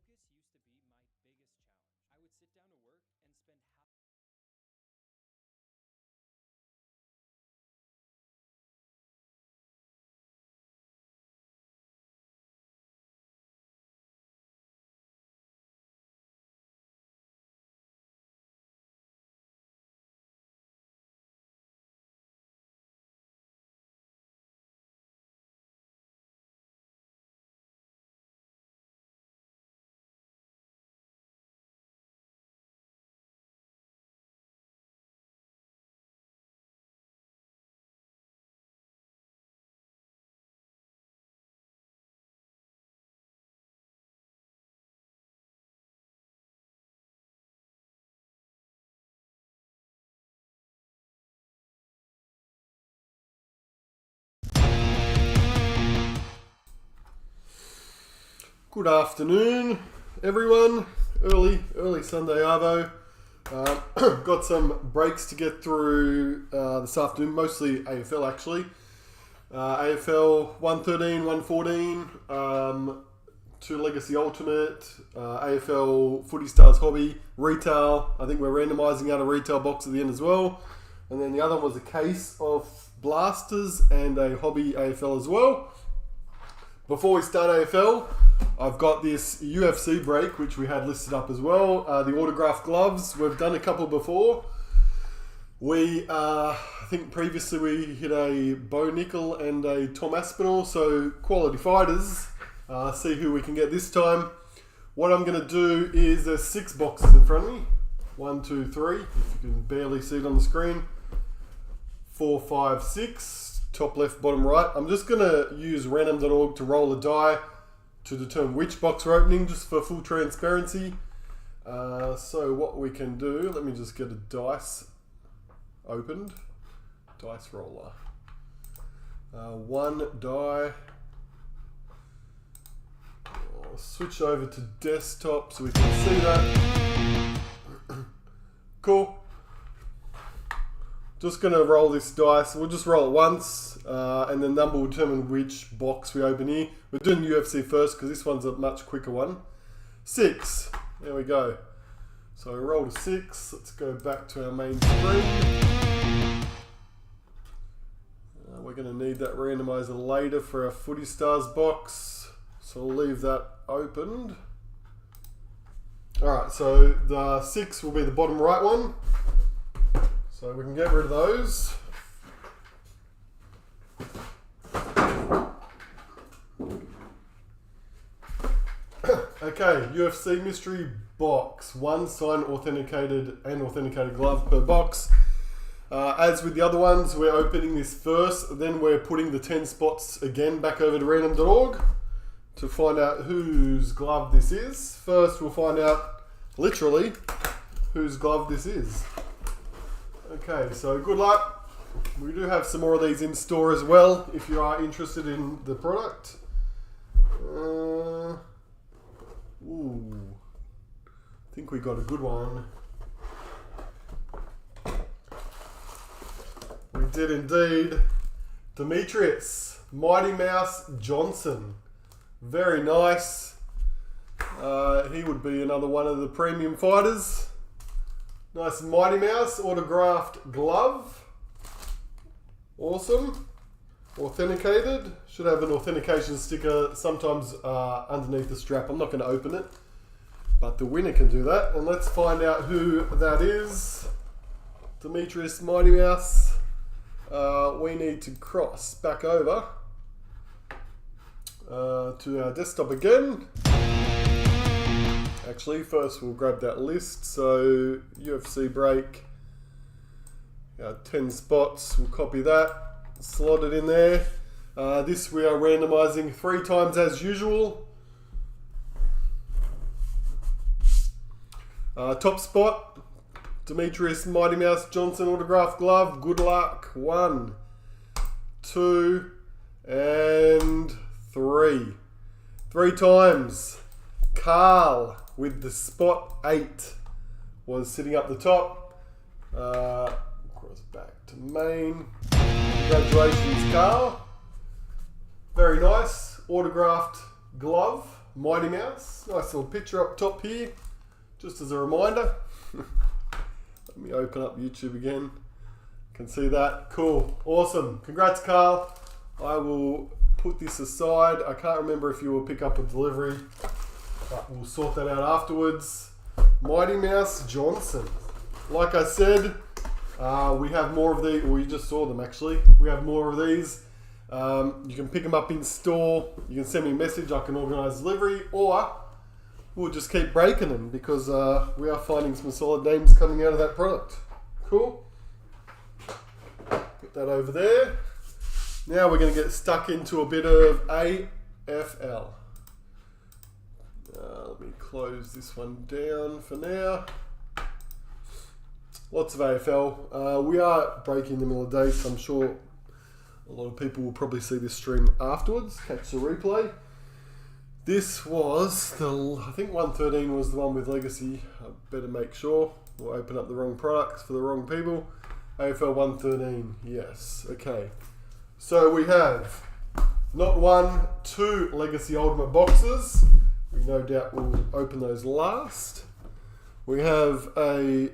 Focus used to be my biggest challenge. I would sit down to work and spend half Good afternoon, everyone. Early Sunday arvo. Got some breaks to get through this afternoon, mostly AFL actually. AFL 113, 114, 2 Legacy Ultimate, AFL Footy Stars Hobby, Retail. I think we're randomising out a retail box at the end as well. And then the other one was a case of Blasters and a Hobby AFL as well. Before we start AFL, I've got this UFC break, which we had listed up as well. The autographed gloves, we've done a couple before. I think previously we hit a Bo Nickel and a Tom Aspinall, so quality fighters. See who we can get this time. What I'm going to do is there's 6 boxes in front of me. 1, 2, 3, if you can barely see it on the screen. 4, 5, 6. Top left, bottom right. I'm just going to use random.org to roll a die to determine which box we're opening, just for full transparency. So what we can do, let me just get a dice opened. Dice roller. 1 die. I'll switch over to desktop so we can see that. Cool. Just going to roll this dice. We'll just roll it once, and the number will determine which box we open here. We're doing UFC first because this one's a much quicker one. 6. There we go. So we rolled a 6. Let's go back to our main screen. We're going to need that randomizer later for our Footy Stars box. So I'll leave that opened. Alright, so the 6 will be the bottom right one. So we can get rid of those. Okay, UFC mystery box. 1 signed, authenticated and authenticated glove per box. As with the other ones, we're opening this first, then we're putting the 10 spots again back over to random.org to find out whose glove this is. First we'll find out, literally, whose glove this is. Okay, so good luck. We do have some more of these in store as well if you are interested in the product. I think we got a good one. We did indeed. Demetrius Mighty Mouse Johnson. Very nice. He would be another one of the premium fighters. Nice Mighty Mouse autographed glove. Awesome. Authenticated. Should have an authentication sticker sometimes underneath the strap. I'm not going to open it, but the winner can do that. And let's find out who that is. Demetrius Mighty Mouse. We need to cross back over to our desktop again. Actually, first we'll grab that list. So UFC break, 10 spots, we'll copy that, slot it in there. This we are randomizing 3 times as usual. Top spot, Demetrius Mighty Mouse Johnson autograph glove. Good luck. 1, 2, and 3. 3 times. Carl with the spot 8 was sitting up the top. Cross back to main. Congratulations, Carl. Very nice. Autographed glove Mighty Mouse. Nice little picture up top here, just as a reminder. Let me open up YouTube again. Can see that. Cool. Awesome. Congrats, Carl. I will put this aside. I can't remember if you will pick up a delivery, but we'll sort that out afterwards. Mighty Mouse Johnson. Like I said, we have more of these. Well, you just saw them actually. We have more of these. You can pick them up in store. You can send me a message. I can organise delivery, or we'll just keep breaking them because we are finding some solid names coming out of that product. Cool. Put that over there. Now we're going to get stuck into a bit of AFL. Let me close this one down for now. Lots of AFL. We are breaking in the middle of the day, so I'm sure a lot of people will probably see this stream afterwards, catch the replay. This was I think 113 was the one with Legacy. I better make sure. We'll open up the wrong products for the wrong people. AFL 113, yes, okay. So we have not 1, 2 Legacy Ultimate boxes. We no doubt will open those last. We have a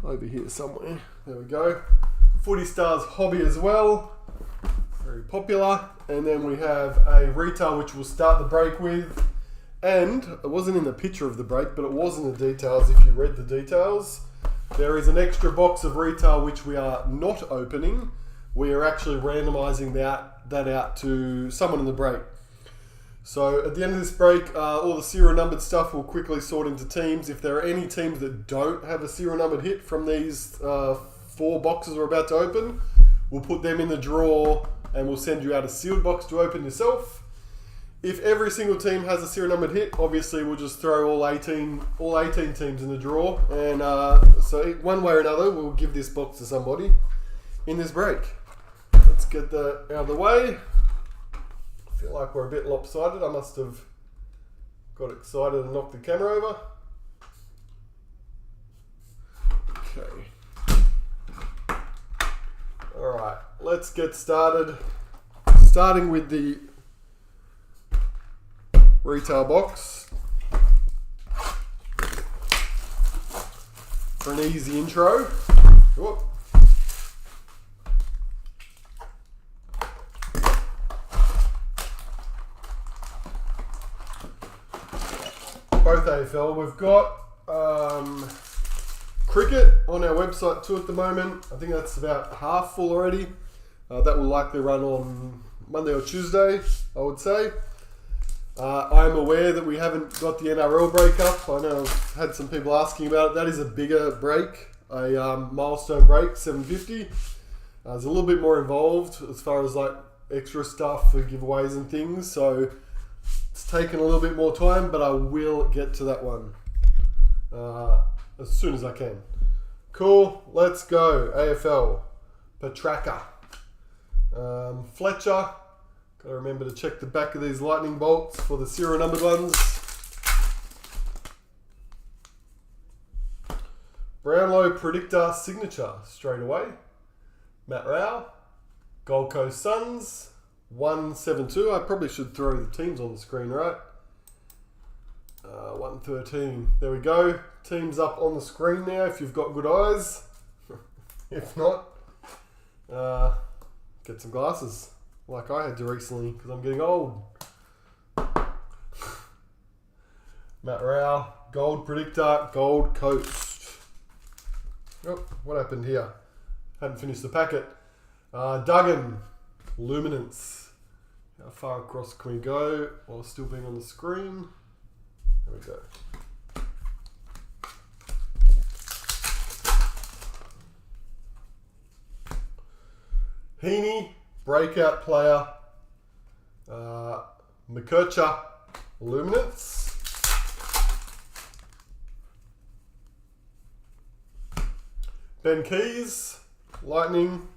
over here somewhere. There we go. Footy Stars Hobby as well. Very popular. And then we have a retail which we'll start the break with. And it wasn't in the picture of the break, but it was in the details if you read the details. There is an extra box of retail which we are not opening. We are actually randomising that out to someone in the break. So at the end of this break, all the serial numbered stuff will quickly sort into teams. If there are any teams that don't have a serial numbered hit from these 4 boxes we're about to open, we'll put them in the draw and we'll send you out a sealed box to open yourself. If every single team has a serial numbered hit, obviously we'll just throw all 18 teams in the draw. And so one way or another, we'll give this box to somebody in this break. Let's get that out of the way. I feel like we're a bit lopsided. I must have got excited and knocked the camera over. Okay. Alright, let's get started. Starting with the retail box. For an easy intro. Whoop. Both AFL. We've got cricket on our website too at the moment. I think that's about half full already. That will likely run on Monday or Tuesday, I would say. I'm aware that we haven't got the NRL break up. I know I've had some people asking about it. That is a bigger break, a milestone break, 750. There's a little bit more involved as far as like extra stuff for giveaways and things. So it's taken a little bit more time, but I will get to that one as soon as I can. Cool, let's go. AFL, Petraka, Fletcher. Got to remember to check the back of these lightning bolts for the serial numbered ones. Brownlow Predictor Signature straight away. Matt Rao, Gold Coast Suns, 172. I probably should throw the teams on the screen, right? 113. There we go. Teams up on the screen now if you've got good eyes. If not, get some glasses like I had to recently because I'm getting old. Matt Rao, Gold Predictor, Gold Coast. Oh, what happened here? Hadn't finished the packet. Duggan, Luminance. How far across can we go while still being on the screen? There we go. Heaney, breakout player. McKercher, Luminance. Ben Keys, Lightning.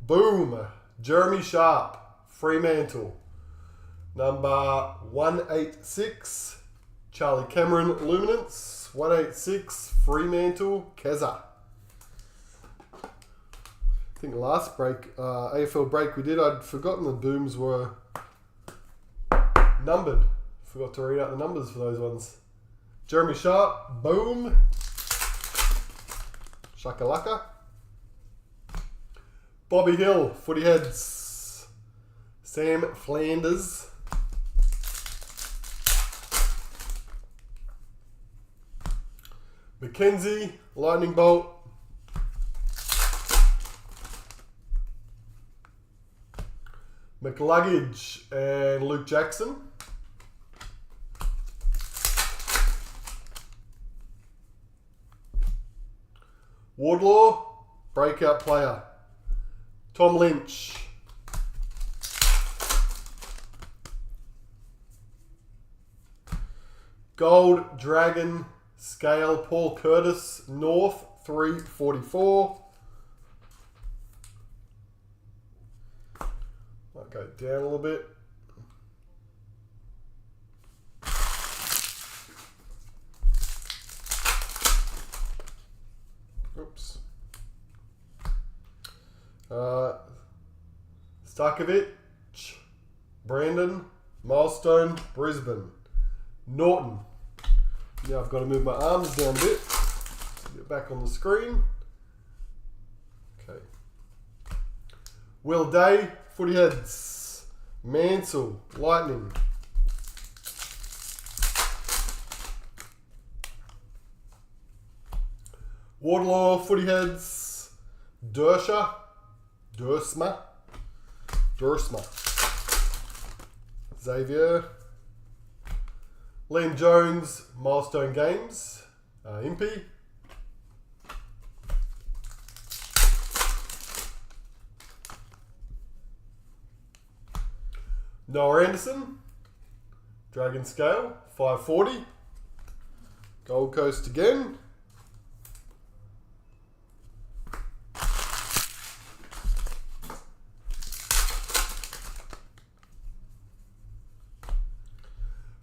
Boom, Jeremy Sharp, Fremantle. Number 186, Charlie Cameron, Luminance. 186, Fremantle, Keza. I think last break, AFL break we did, I'd forgotten the booms were numbered. Forgot to read out the numbers for those ones. Jeremy Sharp, boom. Shakalaka. Bobby Hill, footy heads. Sam Flanders. Mackenzie, lightning bolt. McLuggage and Luke Jackson. Wardlaw, breakout player. Tom Lynch. Gold Dragon Scale Paul Curtis, North 344. Might go down a little bit. Oops. Starkovic, Brandon, Milestone, Brisbane. Norton. Now I've got to move my arms down a bit to get back on the screen. Okay. Will Day, footy heads. Mansell, Lightning. Wardlaw, footy heads. Dursma. Xavier. Liam Jones, Milestone Games. Impey. Noah Anderson, Dragon Scale, 540. Gold Coast again.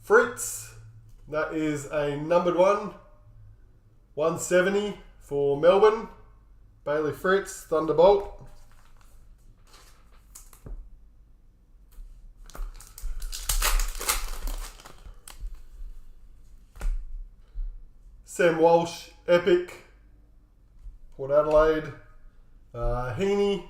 Fritz, that is a numbered one. 170 for Melbourne. Bailey Fritz, Thunderbolt. Sam Walsh, Epic, Port Adelaide, Heaney,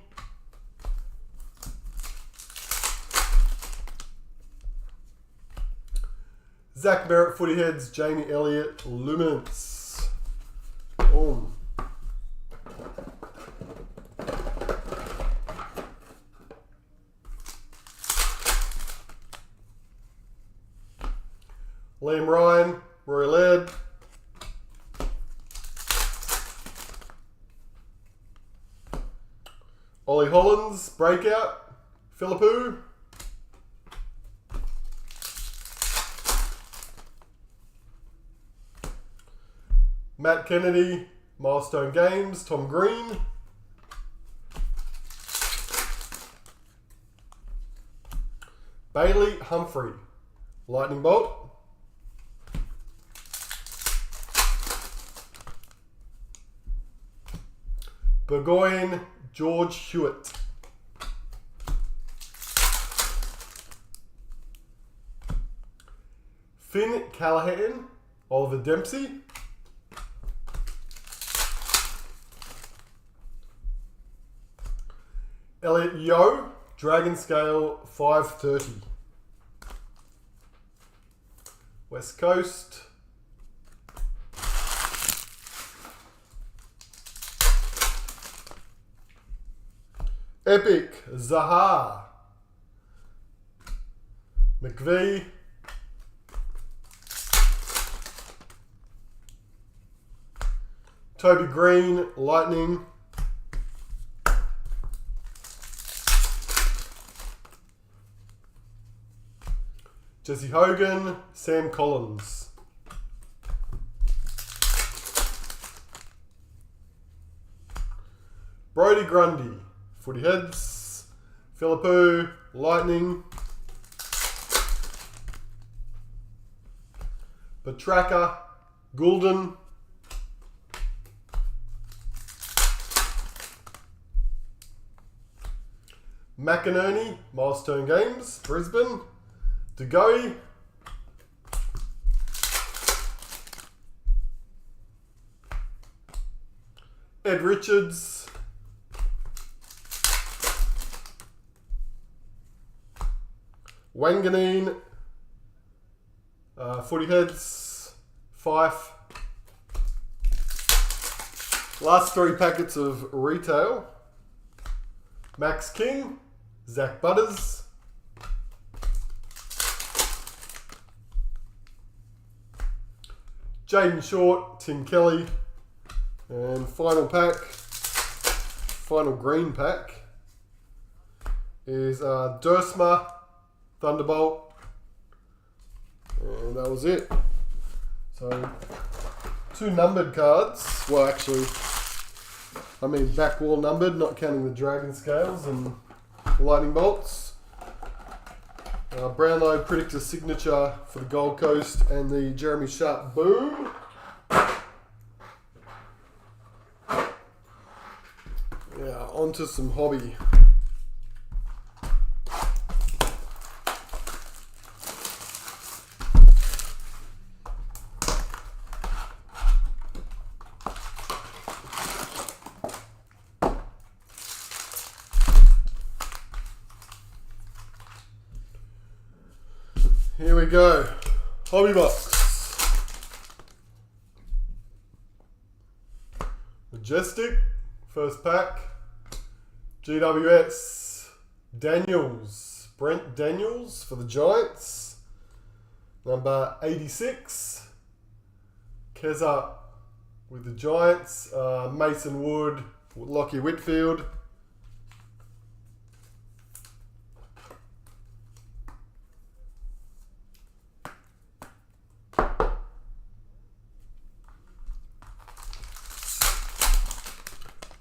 Zach Merritt, footy heads, Jamie Elliott, Luminance. Boom. Liam Ryan, Rory Laird. Ollie Hollins, breakout. Philippou. Matt Kennedy, Milestone Games. Tom Green. Bailey Humphrey, Lightning Bolt. Burgoyne, George Hewitt. Finn Callahan, Oliver Dempsey. Elliot Yeo, Dragon Scale 530. West Coast. Epic, Zaha. McVee. Toby Green, Lightning. Jesse Hogan, Sam Collins. Brodie Grundy, footy heads. Philippou, Lightning. Petraka, Goulden. McInerney, Milestone Games, Brisbane. Diggaz. Ed Richards. Wanganeen. Footy Heads. Fife. Last 3 packets of retail. Max King. Zach Butters. Jaden Short. Tim Kelly. And final pack, final green pack, is Dursma, Thunderbolt, and that was it. So, 2 numbered cards. Well, actually, I mean back wall numbered, not counting the Dragon Scales and Lightning Bolts. Brownlow Predictor Signature for the Gold Coast and the Jeremy Sharp Boom. Yeah, onto some hobby. Here we go. Hobby box. Majestic. First pack. GWS Daniels. Brent Daniels for the Giants. Number 86. Keza with the Giants. Mason Wood. Lockie Whitfield.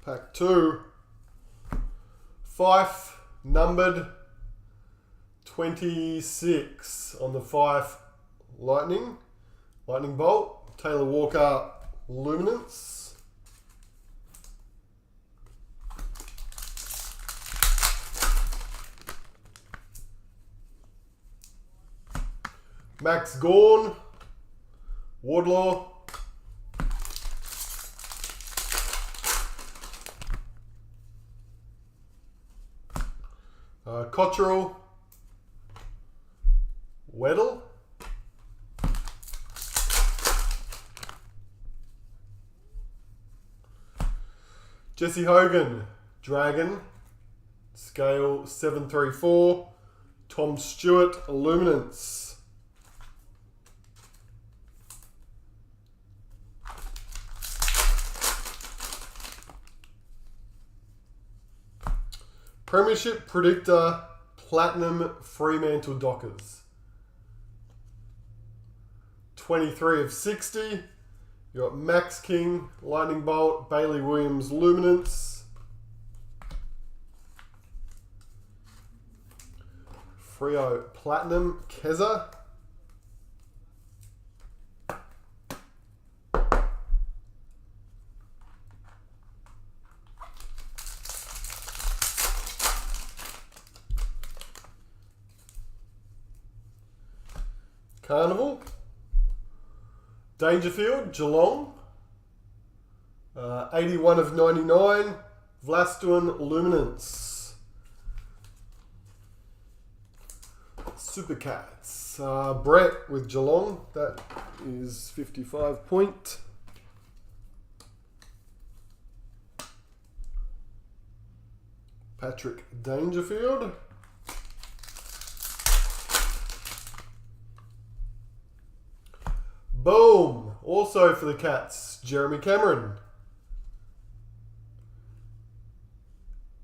Pack 2. Fife, numbered 26 on the Fife Lightning Bolt. Taylor Walker, Luminance. Max Gawn, Wardlaw. Cottrell, Weddle, Jesse Hogan, Dragon, scale 734, Tom Stewart, Illuminance, Premiership Predictor, Platinum Fremantle Dockers. 23 of 60. You got Max King, Lightning Bolt, Bailey Williams, Luminance. Freo Platinum, Keza. Carnival, Dangerfield, Geelong, 81 of 99, Vlastuin, Luminance, Supercats, Brett with Geelong, that is 55 point. Patrick Dangerfield. Boom! Also for the Cats, Jeremy Cameron.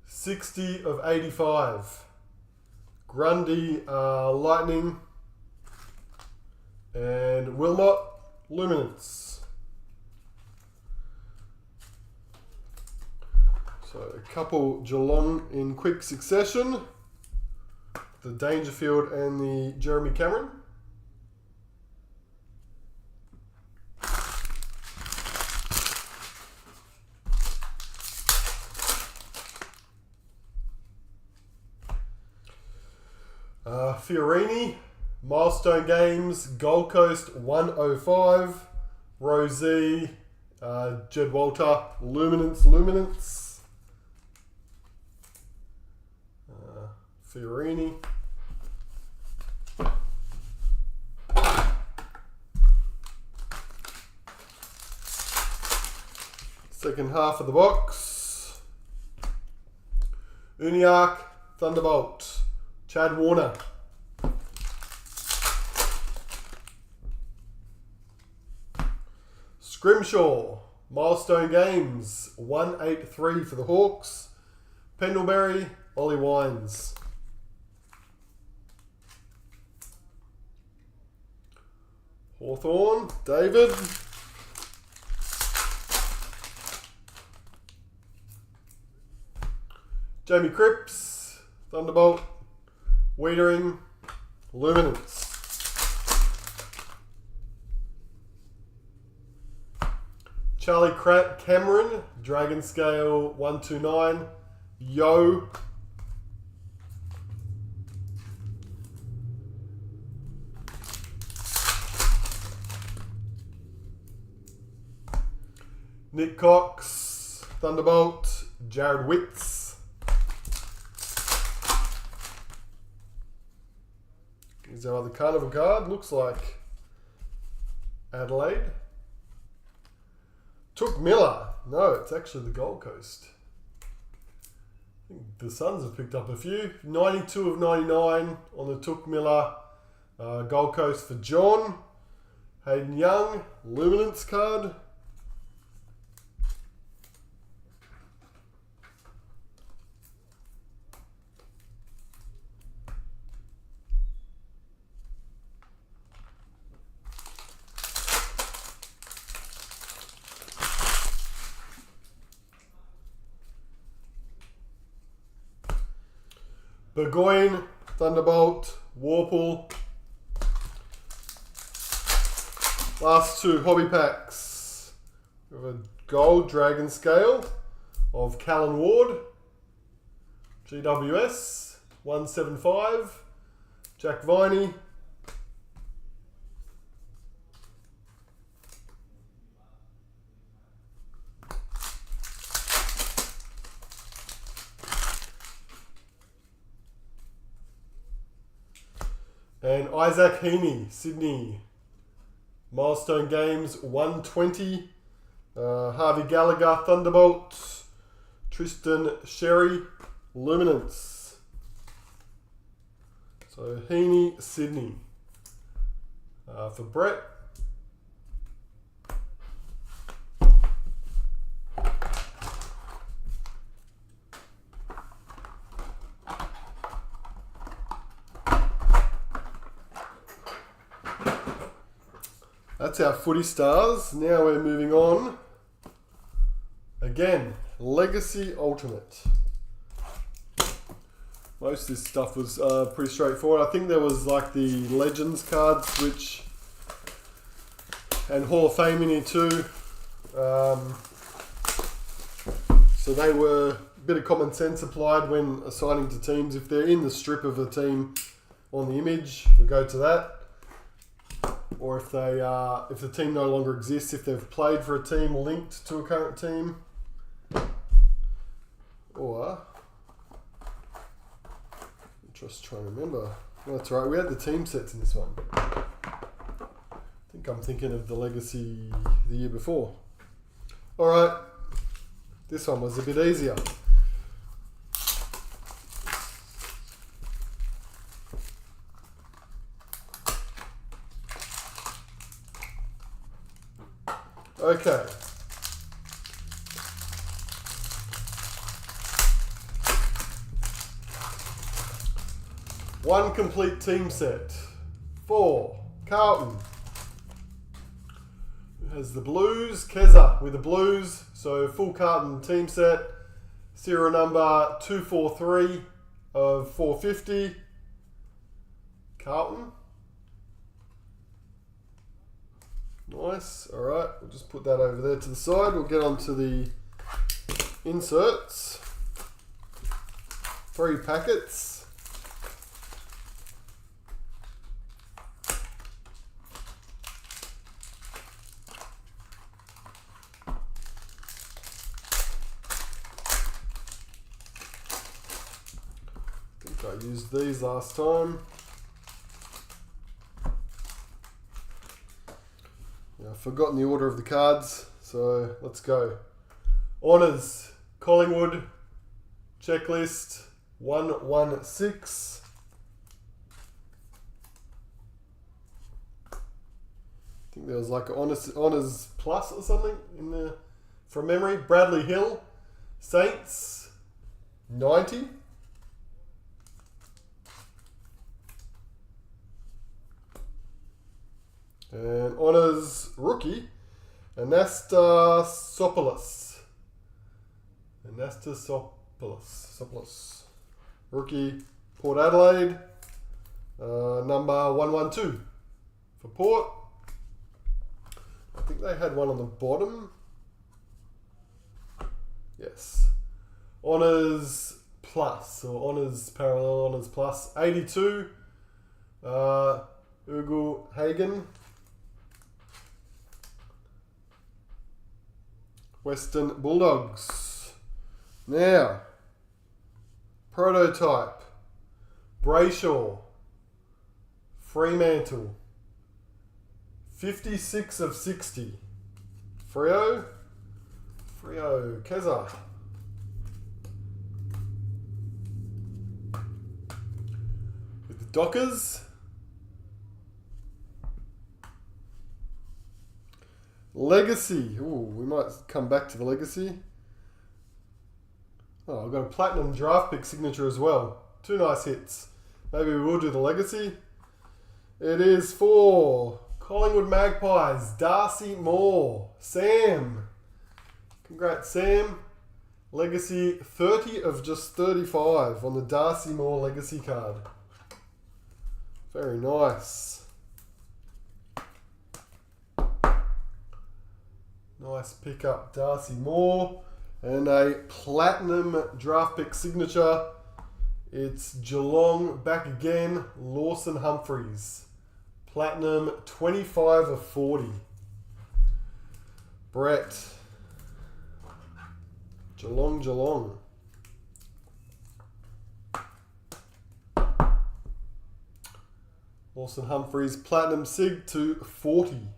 60 of 85. Grundy, Lightning. And Wilmot, Luminance. So a couple Geelong in quick succession. The Dangerfield and the Jeremy Cameron. Fiorini, Milestone Games, Gold Coast 105, Rosie, Jed Walter, Luminance, Fiorini. Second half of the box. Uniacke, Thunderbolt, Chad Warner. Scrimshaw, Milestone Games, 183 for the Hawks. Pendlebury, Ollie Wines. Hawthorn, David. Jamie Cripps, Thunderbolt, Wiedering, Luminance. Charlie Cameron, Dragon Scale 129, Yo. Nick Cox, Thunderbolt, Jared Witts. Is our other carnival card? Looks like Adelaide. Took Miller. No, it's actually the Gold Coast. I think the Suns have picked up a few. 92 of 99 on the Took Miller Gold Coast for John. Hayden Young, Luminance card. Burgoyne, Thunderbolt, Warple. Last two hobby packs. We have a gold Dragon Scale of Callan Ward. GWS, 175. Jack Viney. And Isaac Heaney, Sydney. Milestone Games, 120. Harvey Gallagher, Thunderbolt. Tristan Sherry, Luminance. So Heaney, Sydney. For Brett. That's our Footy Stars. Now we're moving on. Again, Legacy Ultimate. Most of this stuff was pretty straightforward. I think there was like the Legends cards, which and Hall of Fame in here too. So they were a bit of common sense applied when assigning to teams. If they're in the strip of a team on the image, we go to that. Or if they if the team no longer exists, if they've played for a team linked to a current team, or I'm just trying to remember. Oh, that's right, we had the team sets in this one. I think I'm thinking of the Legacy the year before. All right, this one was a bit easier. Okay. One complete team set for Carlton. Who has the Blues? Keza with the Blues. So full Carlton team set. Serial number 243 of 450. Carlton. Nice. All right, we'll just put that over there to the side. We'll get on to the inserts. 3 packets. I used these last time. Yeah, I've forgotten the order of the cards, so let's go. Honours, Collingwood, checklist 116. I think there was like an honours plus or something in there from memory. Bradley Hill, Saints, 90. And honours rookie, Anastasopoulos. Anastasopoulos. Rookie, Port Adelaide, number 112 for Port. I think they had one on the bottom. Yes. Honours plus, or honours parallel, honours plus, 82. Ugo Hagen. Western Bulldogs. Now, prototype, Brayshaw, Fremantle, 56 of 60. Freo, Keza. With the Dockers, Legacy. Ooh, we might come back to the Legacy. Oh, I've got a platinum draft pick signature as well. 2 nice hits. Maybe we will do the Legacy. It is for Collingwood Magpies, Darcy Moore. Sam. Congrats, Sam. Legacy 30 of just 35 on the Darcy Moore Legacy card. Very nice. Nice pickup, Darcy Moore. And a platinum draft pick signature. It's Geelong back again, Lawson Humphreys. Platinum 25 of 40. Brett. Geelong. Lawson Humphreys, platinum sig to 40.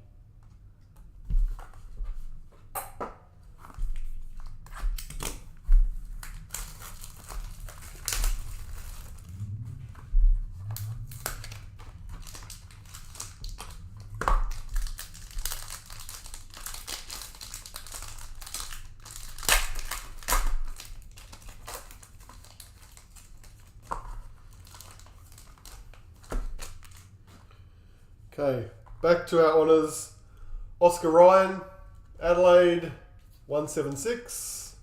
Okay, back to our honours. Oscar Ryan, Adelaide, 176.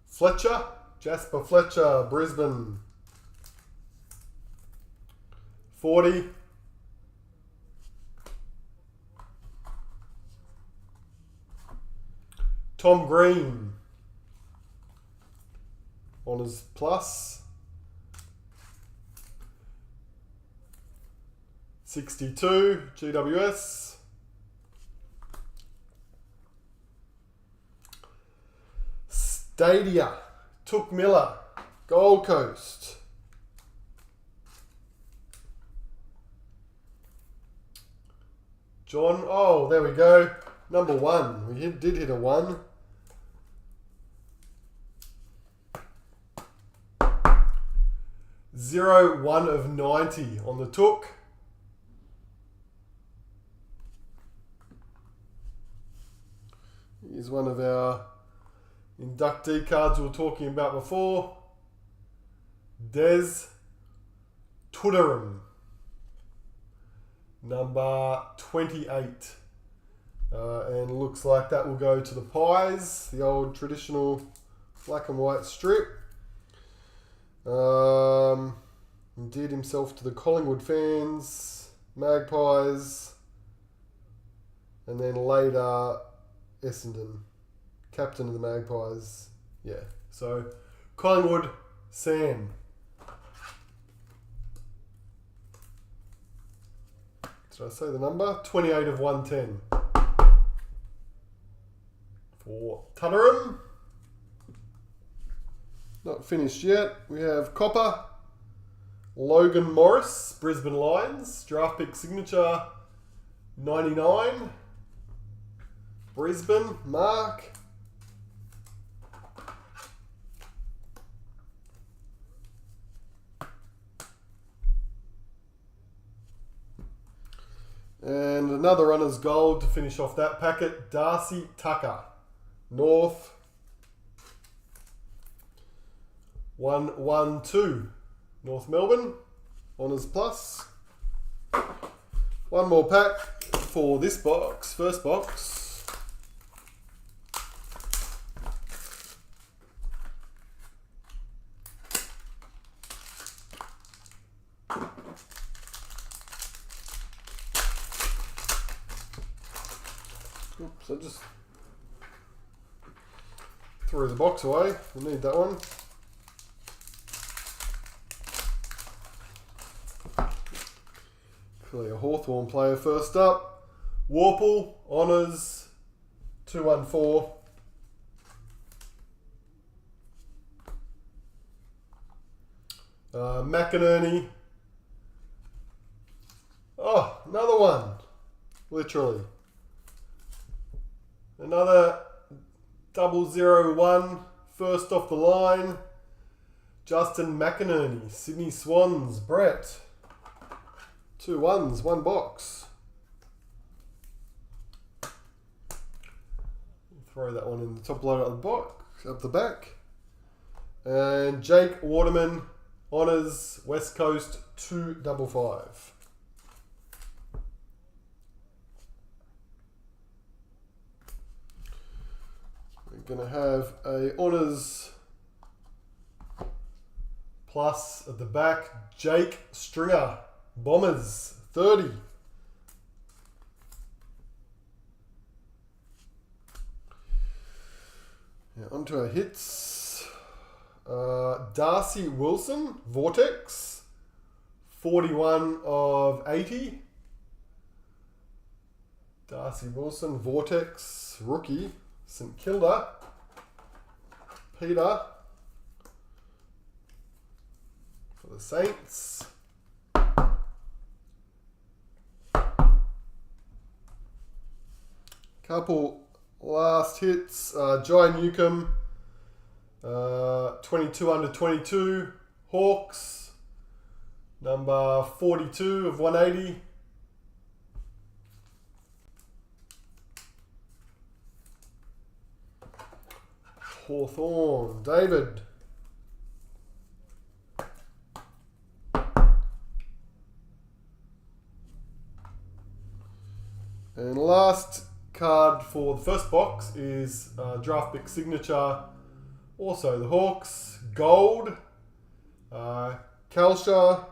Fletcher, Jasper Fletcher, Brisbane, 40. Tom Green, Honours plus, 62, GWS. Stadia, Took Miller, Gold Coast. John, oh, there we go. Number 1. We did hit a 1. Zero 1 of 90 on the Took. Here's one of our inductee cards we were talking about before. Des Tudderum, number 28. And looks like that will go to the Pies, the old traditional black and white strip. Endeared himself to the Collingwood fans, Magpies, and then later Essendon, captain of the Magpies. Yeah, so Collingwood, Sam. Did I say the number? 28 of 110. For Tutterham. Not finished yet. We have Copper. Logan Morris, Brisbane Lions. Draft pick signature 99. Brisbane, Mark. And another runner's gold to finish off that packet. Darcy Tucker, North. 112. North Melbourne, Honours Plus. One more pack for this box, first box. Oops, I just threw the box away. We need that one. Clearly a Hawthorn player first up. Warple, Honours, 214. McInerney. Oh, another one. Literally. Another 001. First off the line. Justin McInerney. Sydney Swans. Brett. 2 ones, one box. Throw that one in the top load of the box, up the back. And Jake Waterman, Honours, West Coast, 255. We're going to have a Honours Plus at the back. Jake Stringer, Bombers, 30. Yeah, onto our hits. Darcy Wilson, Vortex, 41 of 80. Darcy Wilson, Vortex, rookie, St Kilda. Peter for the Saints. Couple last hits. Jai Newcomb, 22 under 22. Hawks, number 42 of 180. Hawthorn, David. And last card for the first box is draft pick signature. Also the Hawks, gold. Kalsha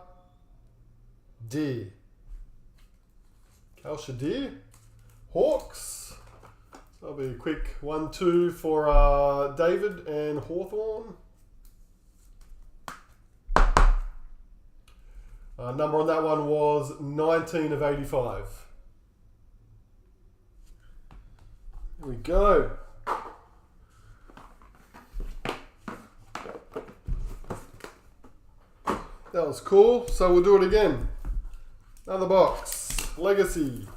Deer. Kalsha Deer. Hawks. So that'll be a quick 1-2 for David and Hawthorn. Number on that one was 19 of 85. Here we go. That was cool. So we'll do it again. Another box. Legacy.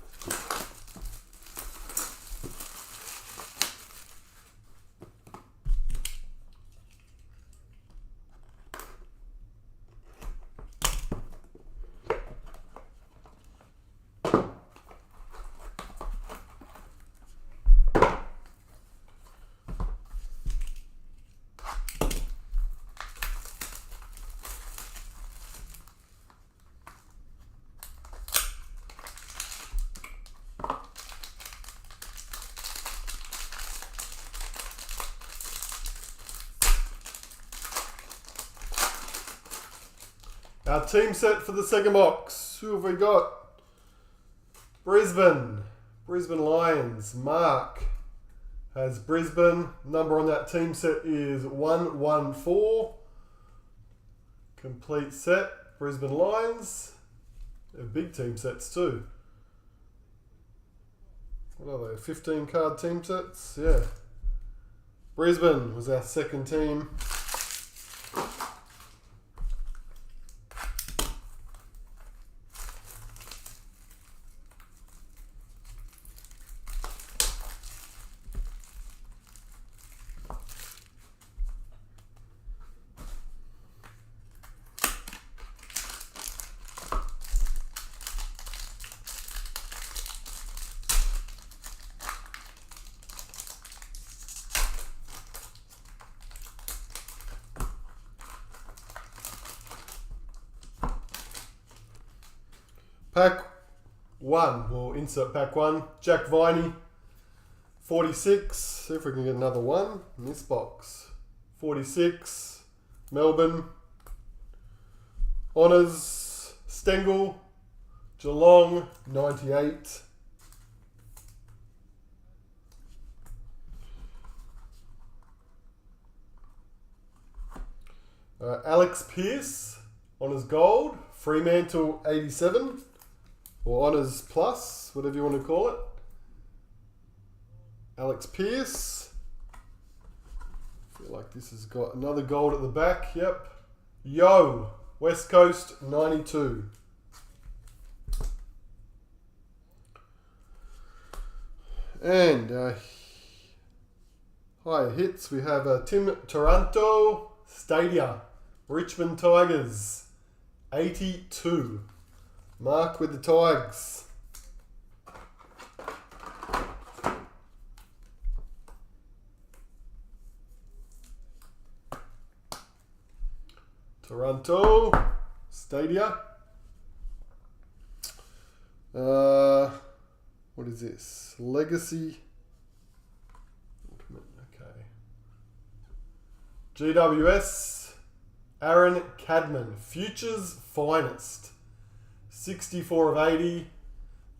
Our team set for the second box. Who have we got? Brisbane. Brisbane Lions. Mark has Brisbane. Number on that team set is 114. Complete set. Brisbane Lions. They're big team sets too. What are they? 15 card team sets? Yeah. Brisbane was our second team. Pack 1, we'll insert pack 1. Jack Viney, 46. See if we can get another one in this box. 46, Melbourne. Honours, Stengel, Geelong, 98. Alex Pearce, Honours Gold, Fremantle, 87. Or Honours Plus, whatever you want to call it. Alex Pearce. Feel like this has got another gold at the back. Yep. Yo, West Coast, 92. And higher hits, we have Tim Taranto, Stadia, Richmond Tigers, 82. Mark with the Tigers. Toronto, Stadia. What is this? Legacy. Okay. GWS, Aaron Cadman, Futures Finest. 64 of 80.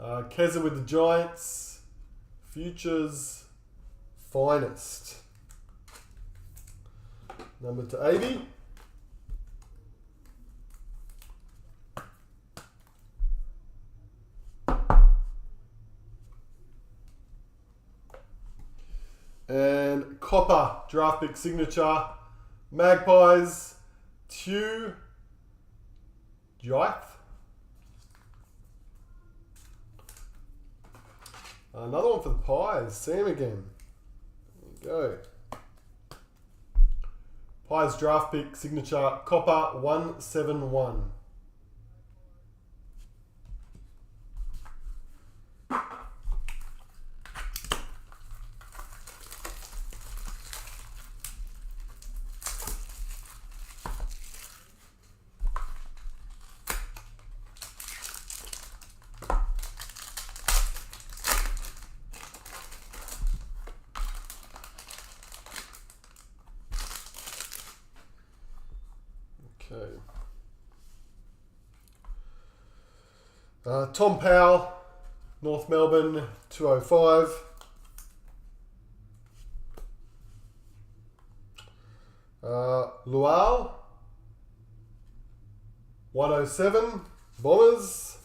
Keza with the Giants. Futures Finest. Number to 80. And Copper, draft pick signature. Magpies, Tew Gyth. Another one for the Pies, Sam again. There you go. Pies draft pick signature, Copper, 171. Okay. Tom Powell, North Melbourne, 205. Lual, 107. Bombers.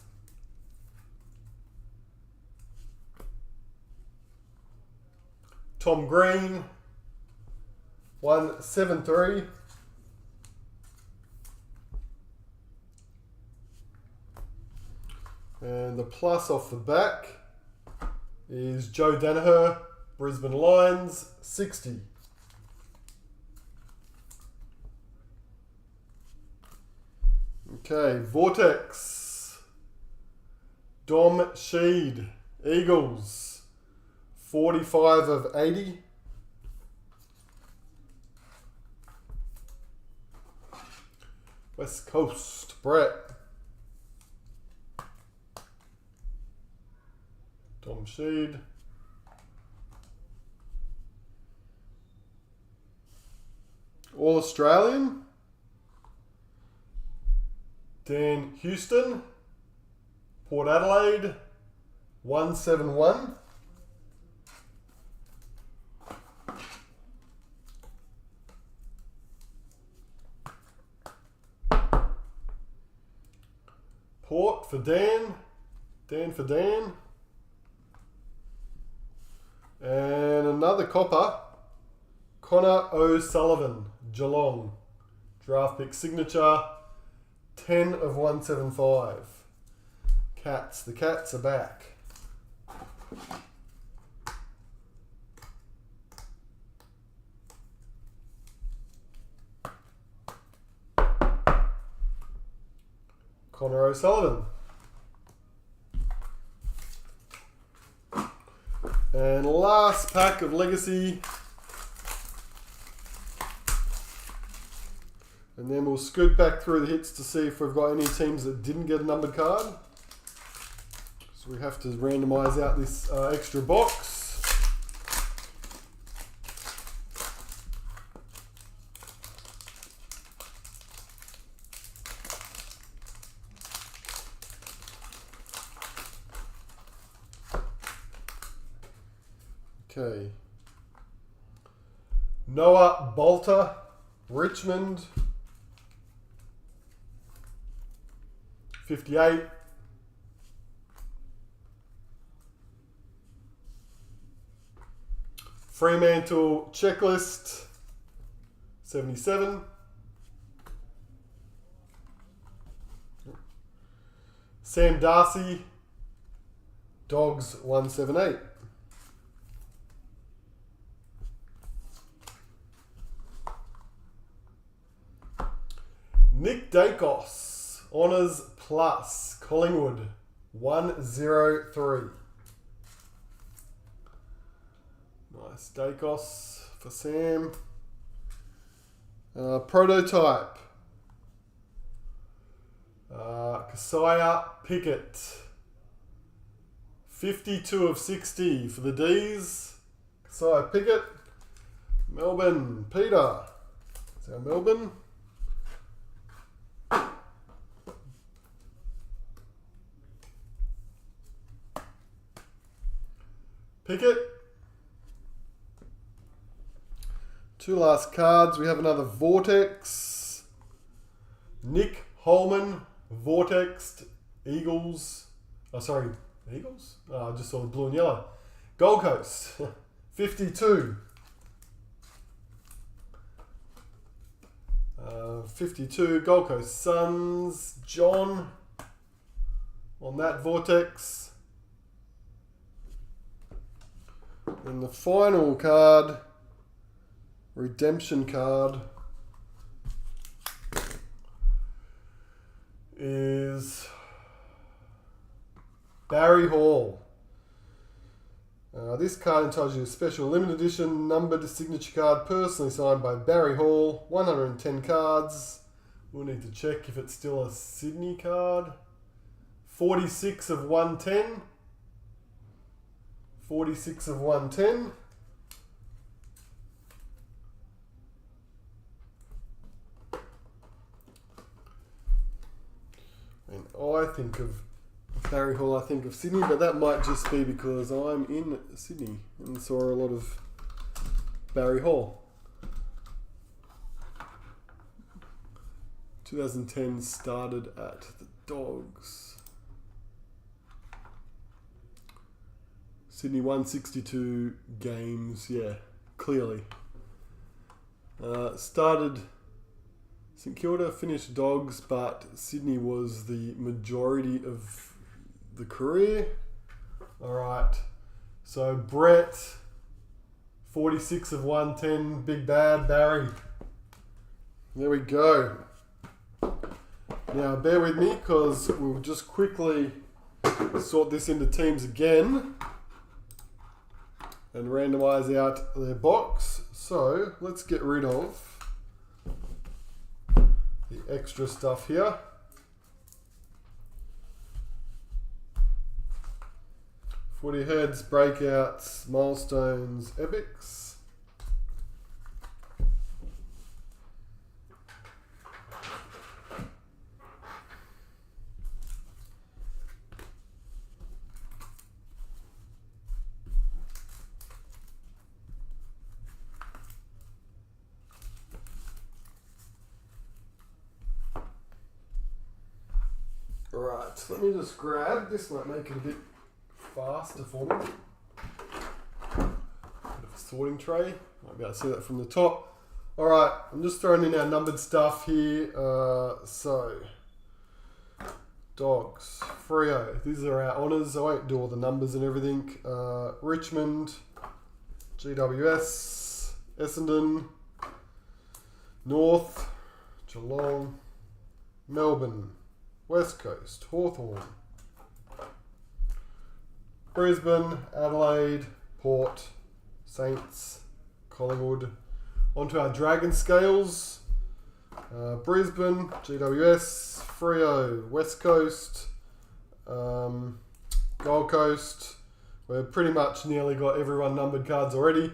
Tom Green, 173. And the plus off the back is Joe Danaher, Brisbane Lions, 60. Okay, Vortex. Dom Sheed, Eagles, 45 of 80. West Coast, Brett. Tom Sheed. All Australian. Dan Houston. Port Adelaide. 171. Port for Dan. Dan for Dan. And another copper. Connor O'Sullivan, Geelong. Draft pick signature, 10 of 175. Cats. The Cats are back. Connor O'Sullivan. And last pack of Legacy. And then we'll scoot back through the hits to see if we've got any teams that didn't get a numbered card. So we have to randomise out this extra box. Okay. Noah Bolter, Richmond. 58. Fremantle Checklist. 77. Sam Darcy, Dogs 178. Nick Diggaz, Honours Plus, Collingwood 103. Nice Diggaz for Sam. Prototype. Kasaya Pickett. 52 of 60 for the D's. Kasaya Pickett. Melbourne, Peter. That's our Melbourne. Pickett. Two last cards. We have another Vortex. Nick Holman, Vortex, Eagles. Oh, sorry, Eagles? Oh, I just saw the blue and yellow. Gold Coast, 52. 52, Gold Coast Suns. John on that Vortex. And the final card, redemption card, is Barry Hall. This card entitles you a special limited edition numbered signature card personally signed by Barry Hall. 110 cards. We'll need to check if it's still a Sydney card. 46 of 110. 46 of 110. And I think of Barry Hall, I think of Sydney, but that might just be because I'm in Sydney and saw a lot of Barry Hall. 2010 started at the Dogs. Sydney 162 games, yeah, clearly. Started St Kilda, finished Dogs, but Sydney was the majority of the career. Alright, so Brett, 46 of 110, big bad Barry. There we go. Now bear with me because we'll just quickly sort this into teams again and randomise out their box. So let's get rid of the extra stuff here. Footy heads, breakouts, milestones, epics. Right, let me just grab, this might make it a bit faster for me. Bit of a sorting tray. Might be able to see that from the top. Alright, I'm just throwing in our numbered stuff here. So, Dogs, Freo, these are our honours. I won't do all the numbers and everything. Richmond, GWS, Essendon, North, Geelong, Melbourne, West Coast, Hawthorn, Brisbane, Adelaide, Port, Saints, Collingwood. Onto our Dragon scales. Brisbane, GWS, Freo, West Coast, Gold Coast. We've pretty much nearly got everyone numbered cards already.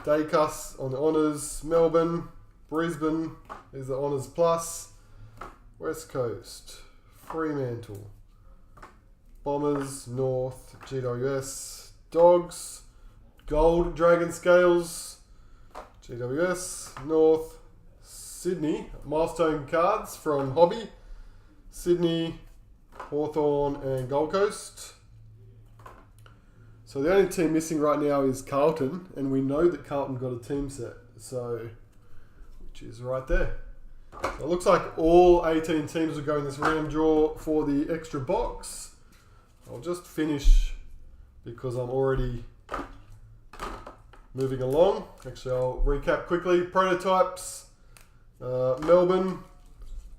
Diggaz on the honours. Melbourne, Brisbane is the honours plus. West Coast, Fremantle, Bombers, North, GWS, Dogs, Gold Dragon scales, GWS, North, Sydney, milestone cards from Hobby, Sydney, Hawthorn and Gold Coast. So the only team missing right now is Carlton, and we know that Carlton got a team set, so which is right there. So it looks like all 18 teams will go in this random draw for the extra box. I'll just finish because I'm already moving along. Actually, I'll recap quickly. Prototypes, Melbourne,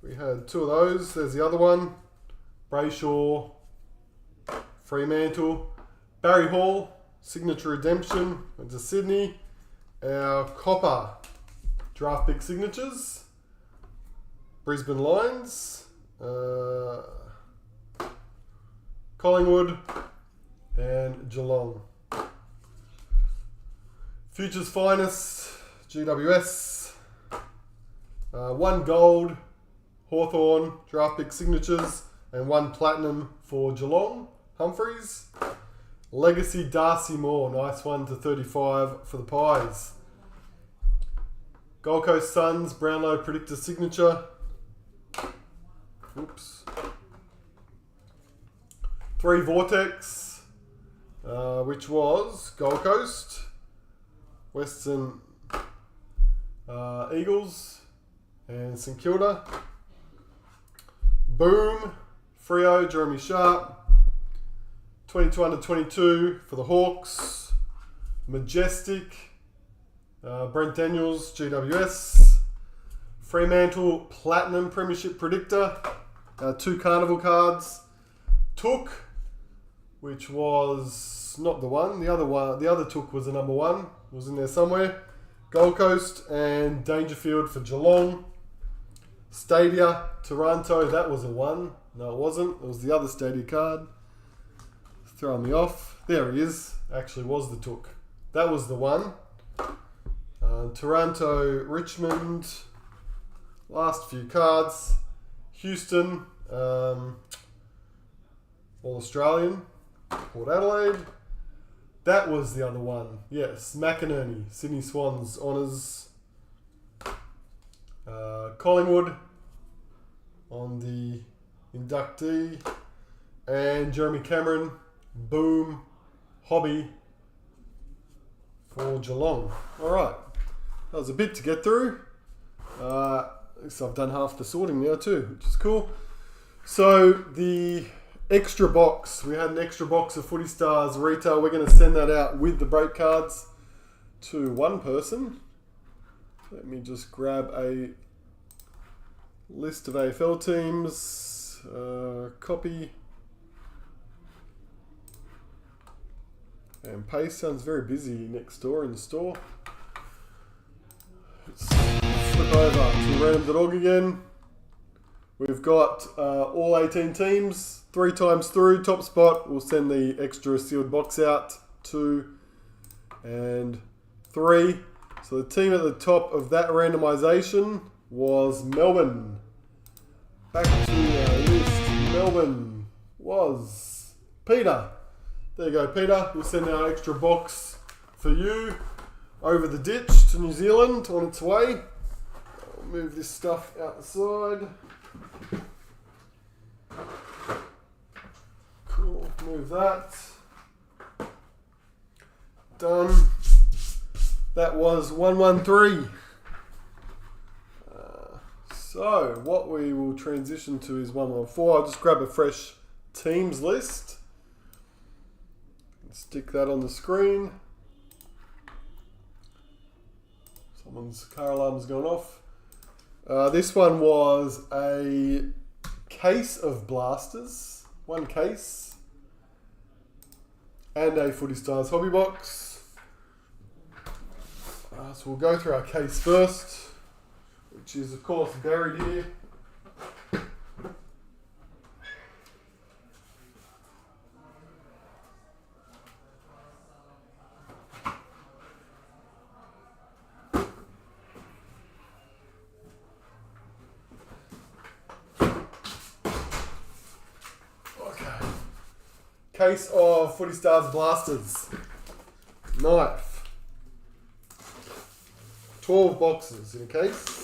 we had 2 of those. There's the other one. Brayshaw, Fremantle. Barry Hall, Signature Redemption, went to Sydney. Our Copper draft pick signatures. Brisbane Lions, Collingwood, and Geelong. Futures Finest, GWS, 1 gold, Hawthorn, draft pick signatures, and 1 platinum for Geelong, Humphreys. Legacy Darcy Moore, nice one to 35 for the Pies. Gold Coast Suns, Brownlow Predictor signature. Oops. 3 Vortex, which was Gold Coast, Western Eagles, and St Kilda. Boom, Freo, Jeremy Sharp. 22 under 22 for the Hawks. Majestic, Brent Daniels, GWS. Fremantle Platinum Premiership Predictor. 2 Carnival cards. Took, which was not the one. The other Took was the number 1. It was in there somewhere. Gold Coast and Dangerfield for Geelong. Stadia, Toronto, that was a 1. No, it wasn't. It was the other Stadia card. Throwing me off. There he is. Actually was the Took. That was the 1. Toronto, Richmond. Last few cards. Houston, All Australian. Port Adelaide. That was the other one. Yes, McInerney, Sydney Swans honours. Collingwood on the inductee. And Jeremy Cameron, Boom, Hobby for Geelong. Alright, that was a bit to get through. So I've done half the sorting now too, which is cool. So the extra box, we had an extra box of Footy Stars retail. We're going to send that out with the break cards to one person. Let me just grab a list of AFL teams, copy and paste. Sounds very busy next door in the store. Let's flip over to random.org again. We've got all 18 teams, 3 times through. Top spot, we'll send the extra sealed box out, 2 and 3. So the team at the top of that randomisation was Melbourne. Back to our list. Melbourne was Peter. There you go, Peter. We'll send our extra box for you over the ditch to New Zealand on its way. I'll move this stuff out the side. Cool, move that. Done. That was 113. So what we will transition to is 114. I'll just grab a fresh teams list. Stick that on the screen. Someone's car alarm's gone off. This one was a case of blasters. One case. And a Footy Stars hobby box. So we'll go through our case first, which is of course buried here. Okay. Case of Footy Stars blasters. Knife. 12 boxes in a case.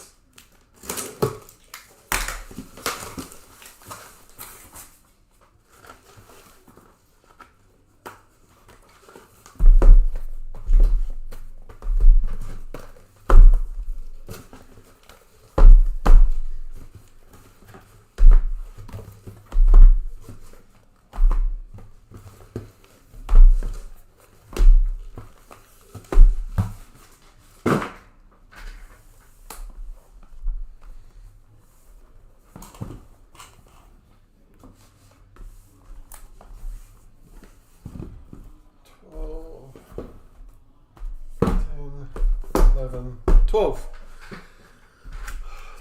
Eleven, 12.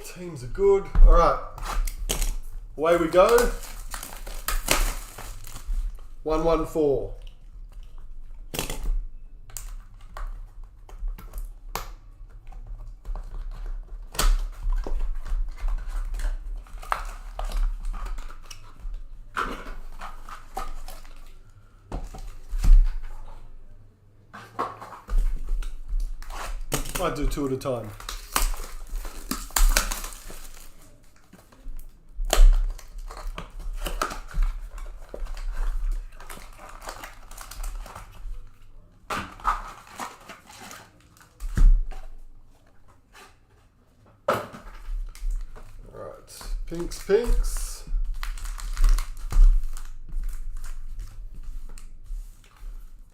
Teams are good. All right, away we go. 114. Might do two at a time. Alright, pinks.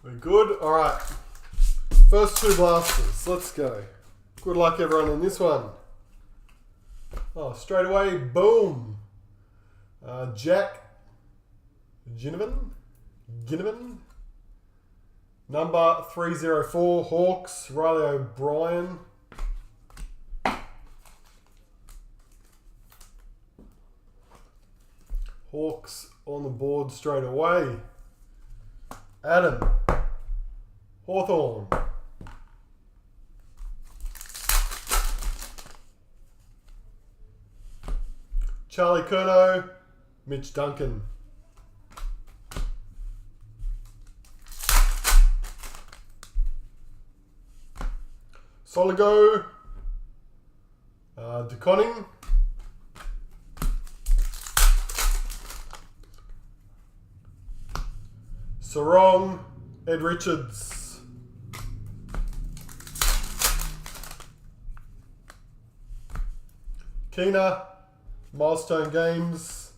We're good. Alright. First two blasters, let's go. Good luck everyone in this one. Oh, straight away, boom. Jack Ginnivan. Number 304, Hawks, Riley O'Brien. Hawks on the board straight away. Adam Hawthorn. Charlie Curnow, Mitch Duncan. Soligo, DeConning. Sarong, Ed Richards. Keena, Milestone Games.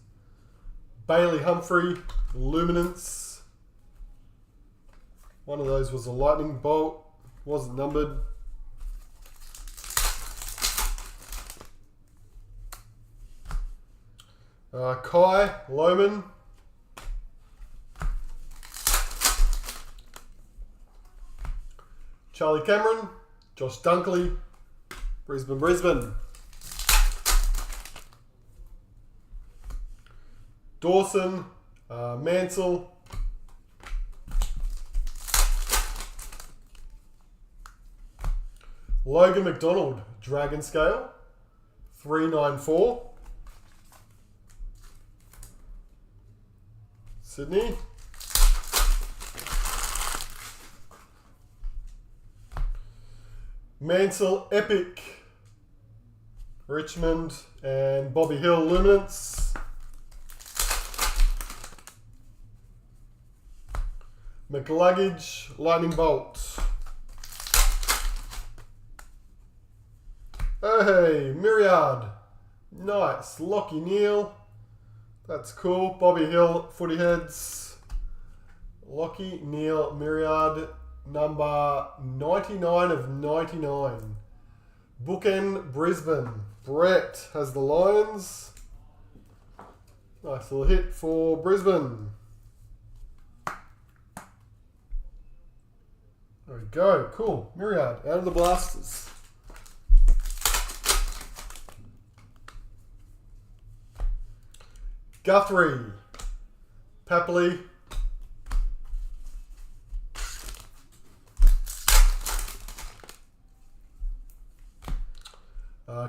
Bailey Humphrey, Luminance. One of those was a lightning bolt, wasn't numbered. Kai Lohman. Charlie Cameron, Josh Dunkley, Brisbane. Dawson, Mansell. Logan McDonald, Dragon Scale, 394. Sydney. Mansell Epic, Richmond, and Bobby Hill Luminance. McLuggage Lightning Bolt. Hey, Myriad. Nice. Lockie Neal. That's cool. Bobby Hill, Footy Heads. Lockie Neal, Myriad. Number 99 of 99. Bookend, Brisbane. Brett has the Lions. Nice little hit for Brisbane. There we go. Cool. Myriad out of the blasters. Guthrie. Papley.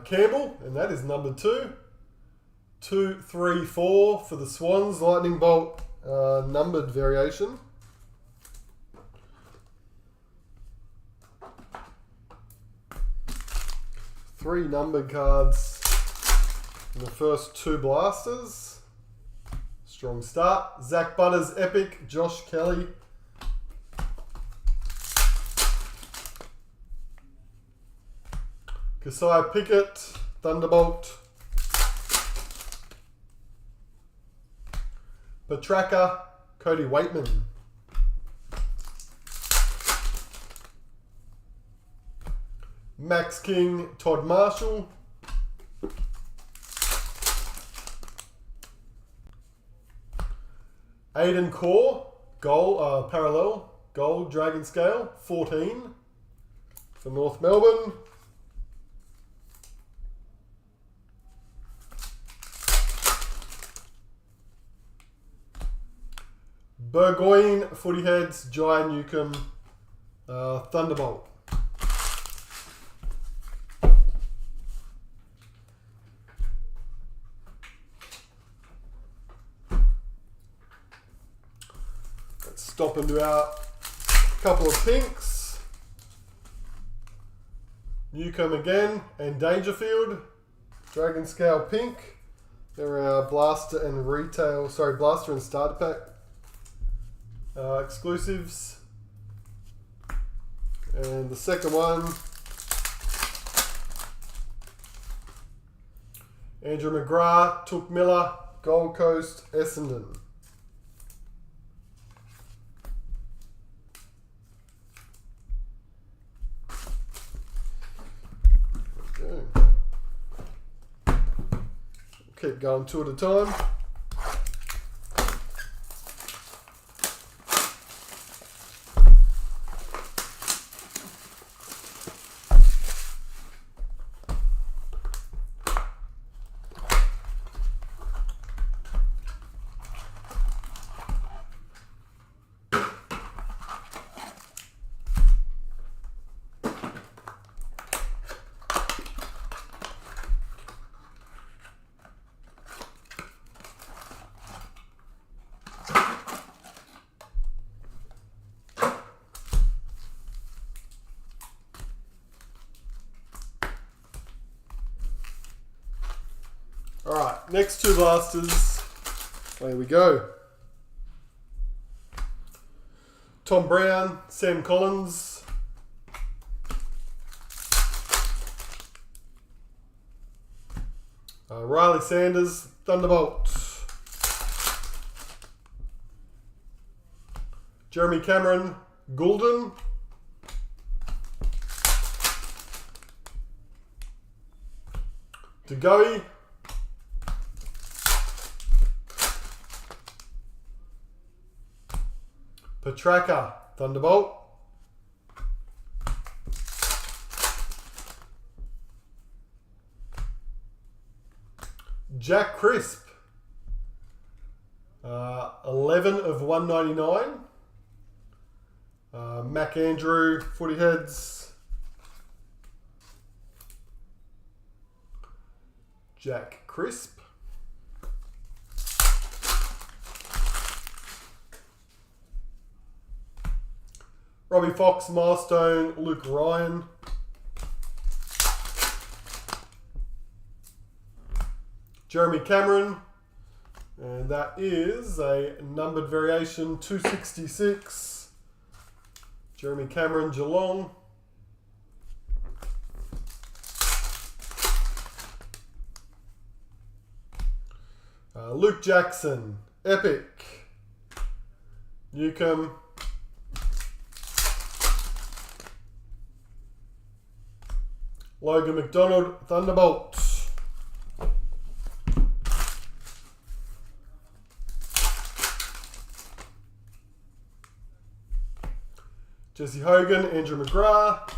Campbell, and that is number 2. 2, 3, 4 for the Swans. Lightning Bolt numbered variation. Three numbered cards in the first 2 blasters. Strong start. Zach Butters, Epic. Josh Kelly. Kasai Pickett, Thunderbolt. Petraka, Cody Waitman. Max King, Todd Marshall. Aiden Core, gold, parallel, gold, Dragon Scale, 14 for North Melbourne. Burgoyne, Footy Heads, Jai Newcomb, Thunderbolt. Let's stop and do our couple of pinks. Newcomb again, and Dangerfield, Dragon Scale Pink. They're our Blaster and Retail, sorry, Blaster and Starter Pack. Exclusives, and the second one, Andrew McGrath, Took Miller, Gold Coast, Essendon. Okay. Keep going 2 at a time. Alright, next 2 blasters. There we go. Tom Brown, Sam Collins. Riley Sanders, Thunderbolt. Jeremy Cameron, Goulden. Diggaz. Petraka, Thunderbolt. Jack Crisp, 11 of 199. Mac Andrew, Footy Heads. Jack Crisp. Robbie Fox, Milestone, Luke Ryan. Jeremy Cameron, and that is a numbered variation 266. Jeremy Cameron, Geelong. Luke Jackson, Epic. Newcomb. Logan McDonald, Thunderbolt. Jesse Hogan, Andrew McGrath.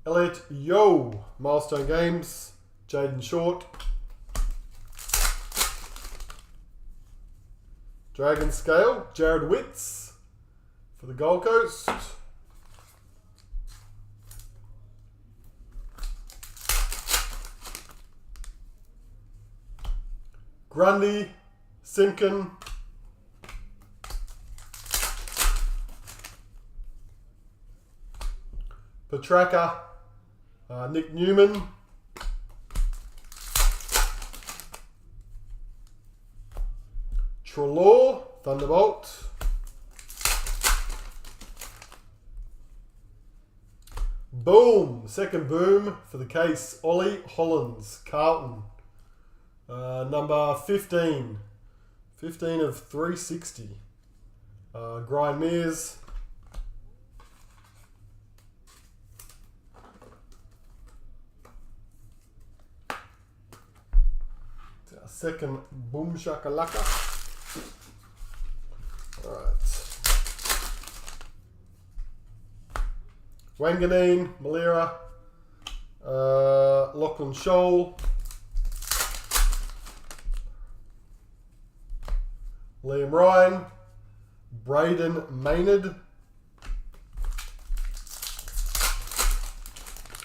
Elliot Yo, Milestone Games, Jaden Short. Dragon Scale, Jared Witts for the Gold Coast. Grundy, Simkin. Petraka, Nick Newman. Trelaw, Thunderbolt. Boom, second boom for the case. Ollie Hollins, Carlton. Number 15. 15 of 360. Brian Mears. Second boom shakalaka. Alright. Wanganeen, Malira, Lachlan Shoal, Liam Ryan, Braden Maynard,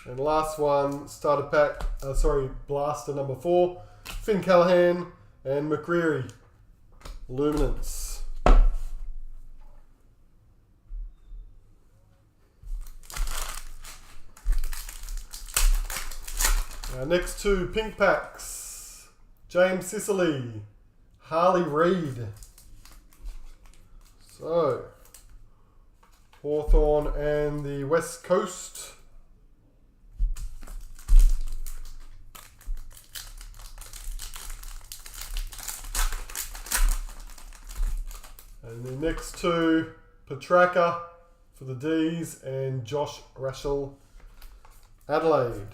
and last one, starter pack, blaster number 4, Finn Callahan and McCreary, Luminance. Next two pink packs, James Sicily, Harley Reid. So, Hawthorn and the West Coast. And the next two, Petraka for the D's and Josh Rachel, Adelaide.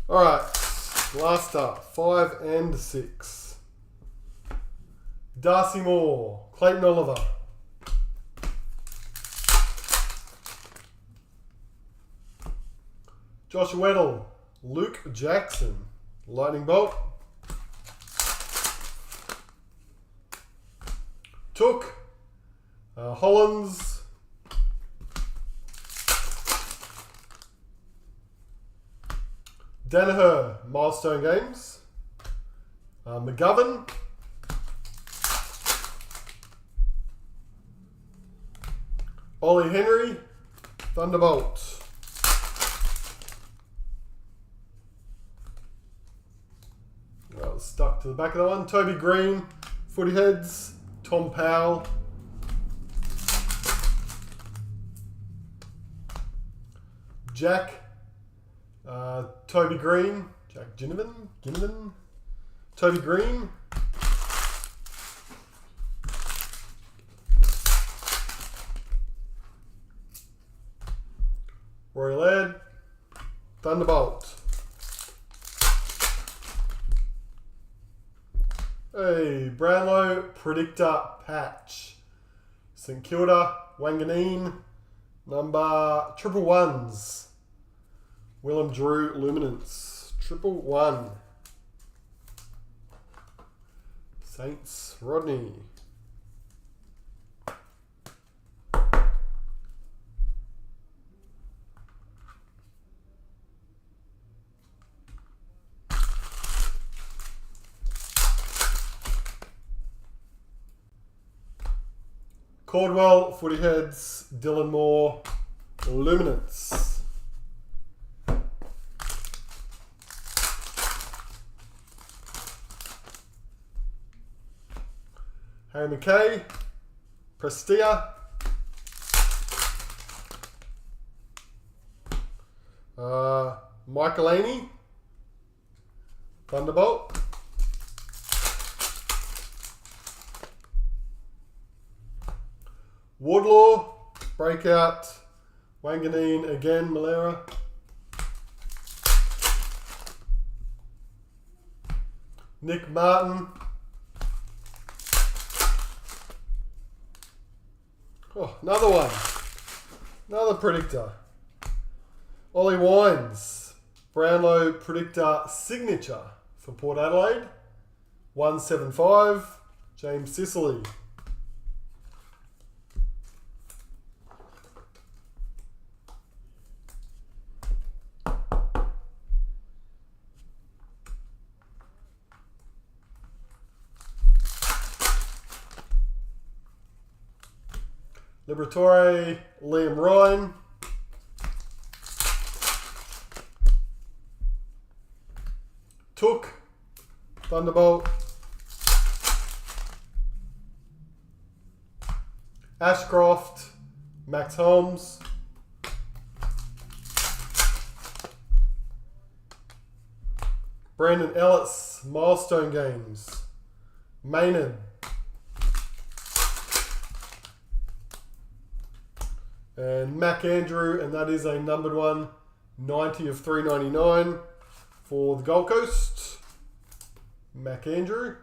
Alright, last up, 5 and 6. Darcy Moore, Clayton Oliver. Josh Weddle, Luke Jackson, Lightning Bolt. Took, Hollins. Danaher, Milestone Games. McGovern. Ollie Henry, Thunderbolt. I was stuck to the back of that one. Toby Green, Footy Heads. Tom Powell. Jack. Toby Green, Jack Ginnivan, Toby Green, Roy Laird, Thunderbolt. Hey, Brownlow Predictor Patch. St Kilda, Wanganeen, number 111s. Willem Drew Luminance, 111. Saints, Rodney. Caldwell, Footy Heads, Dylan Moore, Luminance. Harry McKay, Prestia. Michaelini, Thunderbolt. Wardlaw, Breakout, Wanganeen again, Malera. Nick Martin. Oh, another one. Another predictor. Ollie Wines, Brownlow Predictor Signature for Port Adelaide. 175, James Sicily. Liberatore, Liam Ryan. Took, Thunderbolt. Ashcroft, Max Holmes. Brandon Ellis, Milestone Games. Maynard. And Mac Andrew, and that is a numbered one, 90 of 399 for the Gold Coast. Mac Andrew.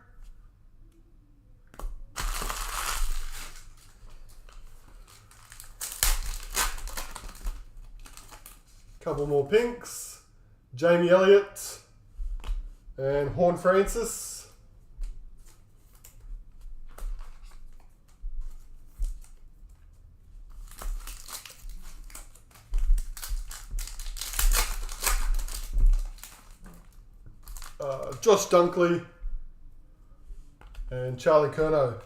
Couple more pinks. Jamie Elliott and Horn Francis. Josh Dunkley and Charlie Curnow.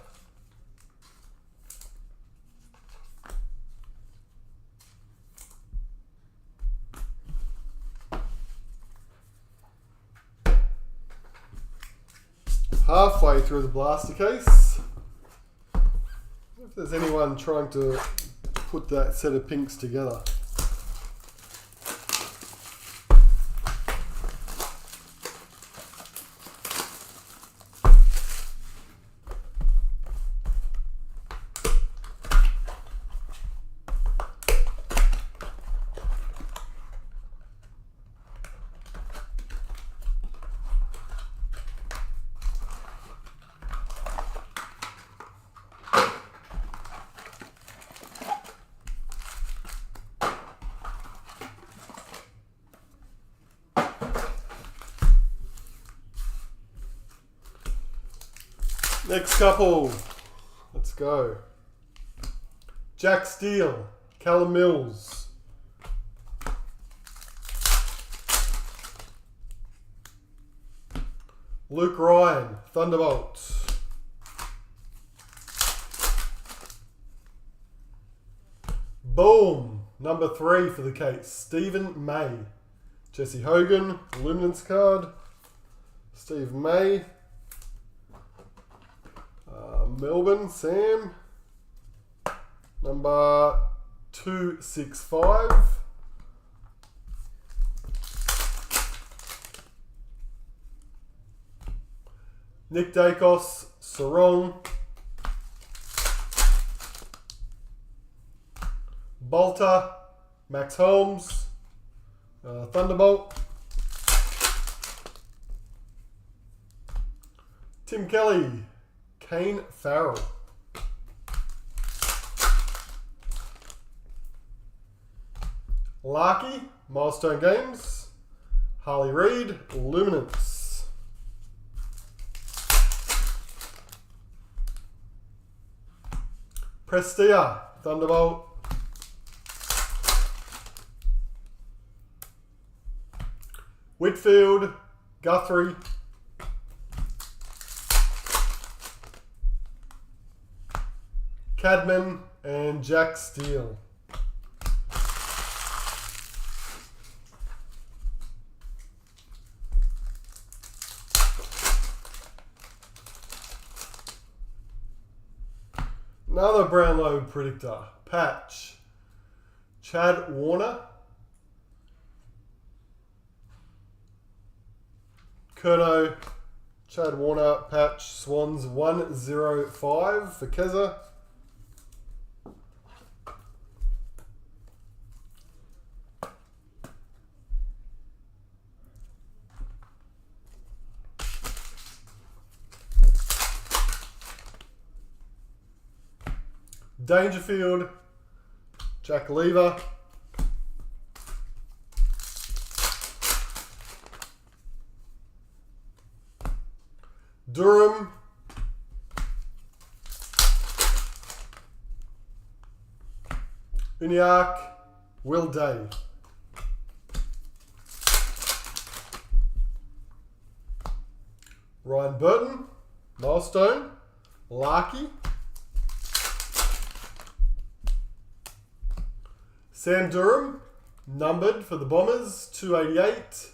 Halfway through the blaster case. If there's anyone trying to put that set of pinks together. Next couple, let's go. Jack Steele, Callum Mills. Luke Ryan, Thunderbolt. Boom, number 3 for the case. Stephen May. Jesse Hogan, Luminance card. Steve May. Melbourne, Sam. Number 265. Nick Dacos, Sarong. Bolter, Max Holmes. Thunderbolt. Tim Kelly. Kane Farrell. Larky, Milestone Games. Harley Reid, Luminance. Prestia, Thunderbolt. Whitfield, Guthrie. Cadman and Jack Steele. Another Brownlow predictor. Patch. Chad Warner. Curno. Chad Warner. Patch. Swans 105 for Keza. Dangerfield, Jack Lever, Durham, Uniacke, Will Day, Ryan Burton, Milestone, Larky, Sam Durham, numbered for the Bombers, 288.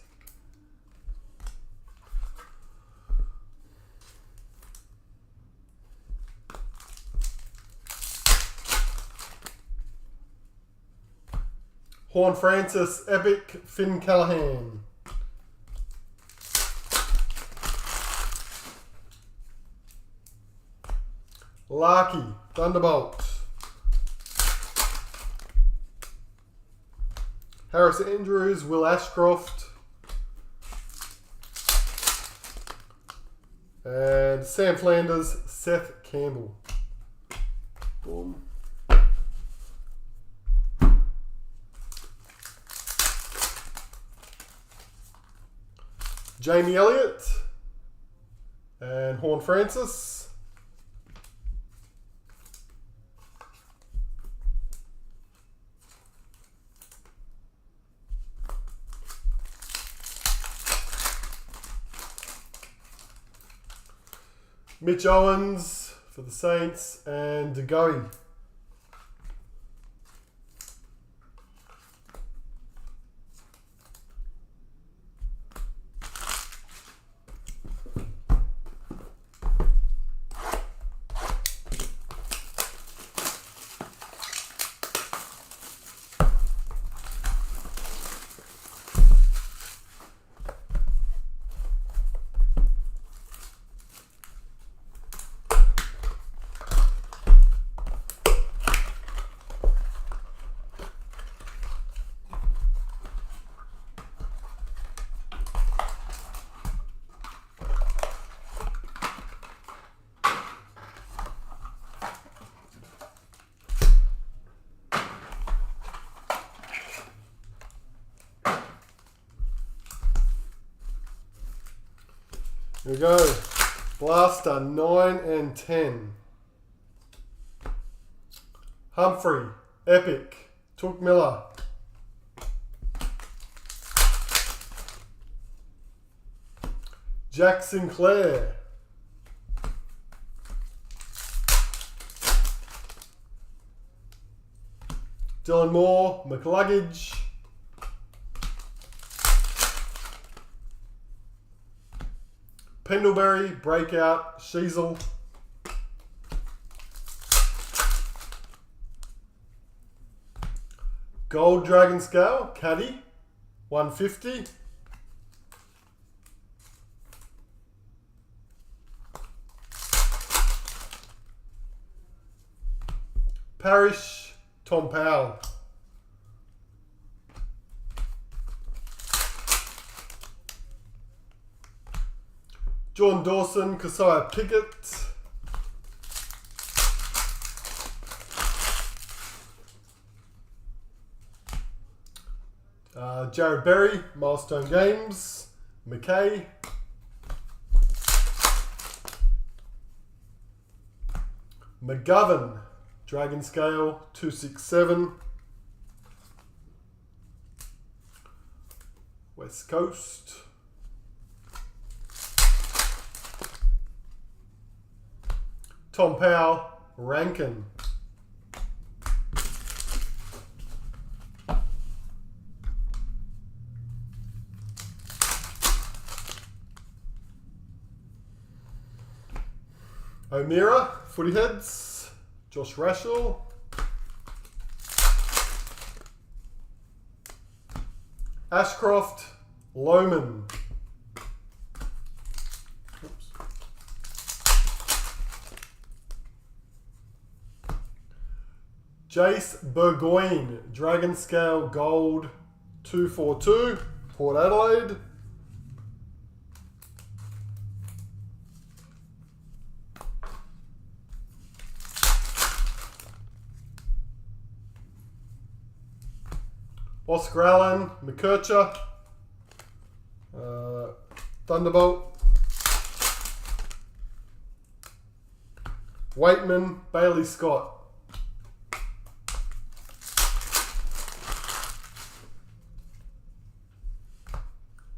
Horn Francis, Epic, Finn Callahan. Larky, Thunderbolt. Harris Andrews, Will Ashcroft. And Sam Flanders, Seth Campbell. Boom. Jamie Elliott and Horn Francis. Mitch Owens for the Saints and Diggaz. Here we go. Blaster 9 and 10. Humphrey, Epic, Took Miller. Jack Sinclair. Dylan Moore, McLuggage. Pendlebury, Breakout, Sheasel. Gold Dragon Scale, Caddy, 150. Parrish, Tom Powell. Jordan Dawson, Keziah Pickett. Jared Berry, Milestone Games. McKay. McGovern, Dragon Scale, 267. West Coast. Tom Powell, Rankin. O'Meara, Footy Heads. Josh Rashall. Ashcroft, Lohman. Oops. Jace Burgoyne, Dragon Scale Gold 242, Port Adelaide. Oscar Allen, McKercher, Thunderbolt, Waitman, Bailey Scott.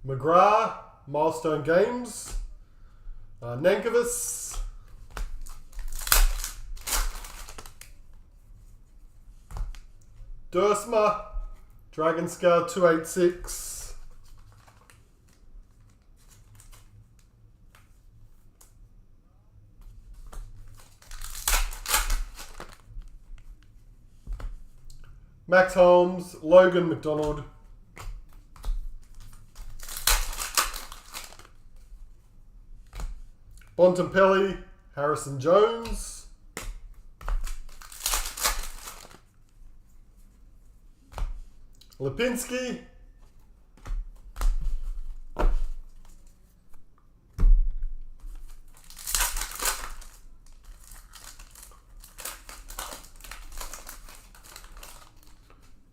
McGrath, Milestone Games, Nankovas, Dursma, Dragon Scale 286. Max Holmes, Logan McDonald. Bontempelli, Harrison Jones. Lipinski.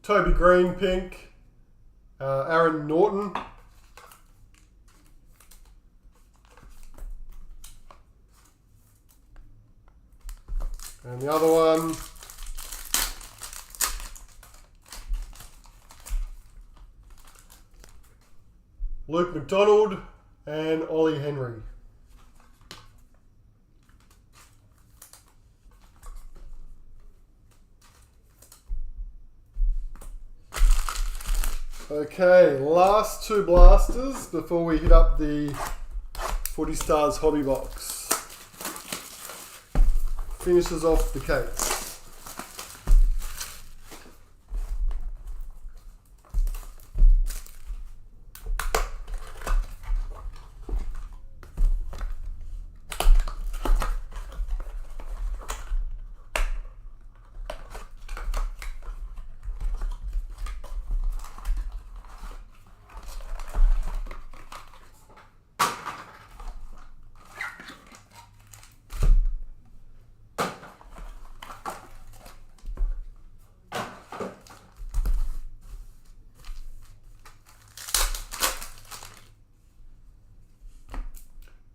Toby Green, pink. Aaron Norton. And the other one, Luke McDonald and Ollie Henry. Okay, last two blasters before we hit up the Footy Stars hobby box. Finishes off the case.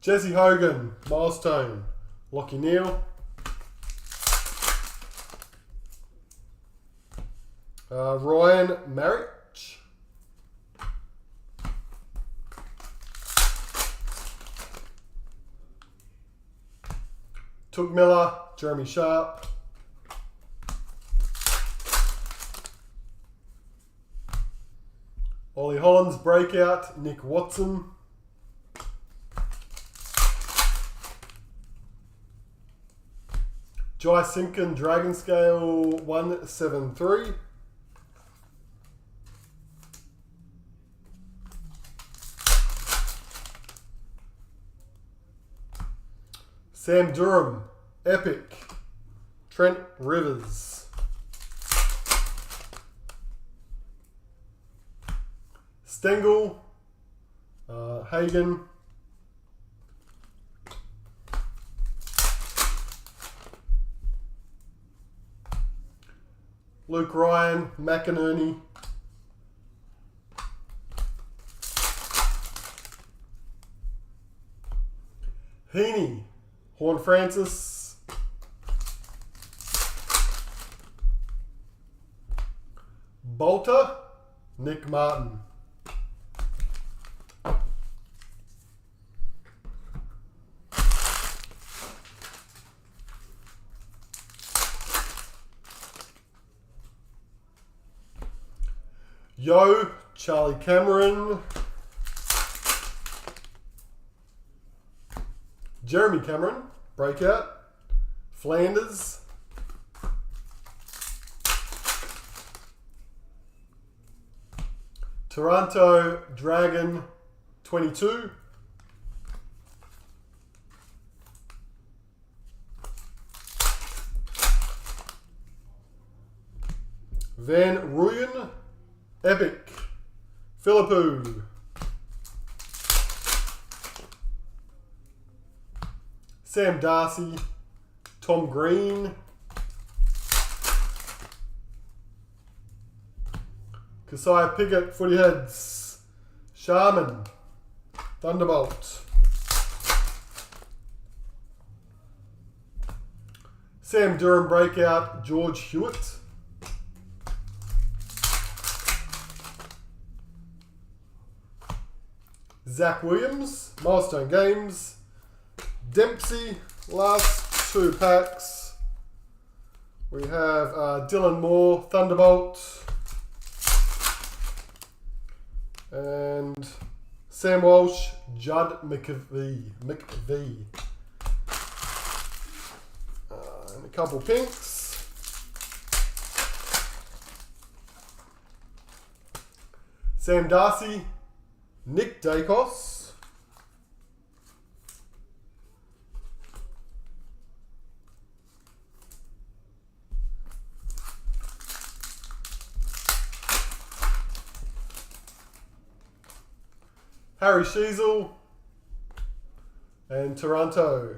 Jesse Hogan, Milestone, Lockie Neal. Ryan Marich. Took Miller, Jeremy Sharp. Ollie Hollands, Breakout, Nick Watson. Jai Simpkin, Dragon Scale 173. Sam Durham, Epic. Trent Rivers. Stengel, Hagen. Luke Ryan, McInerney. Heaney, Horn Francis. Bolter, Nick Martin. Yo, Charlie Cameron. Jeremy Cameron, breakout. Flanders. Toronto Dragon 22. Van Rooyen, Epic. Philippou. Sam Darcy, Tom Green. Kasiah Pickett, Footy Heads. Sharman, Thunderbolt. Sam Durham breakout, George Hewitt. Zach Williams, Milestone Games. Dempsey, last 2 packs. We have Dylan Moore, Thunderbolt. And Sam Walsh, Judd McVie. And a couple pinks. Sam Darcy, Nick Dacos. Harry Sheasel and Toronto.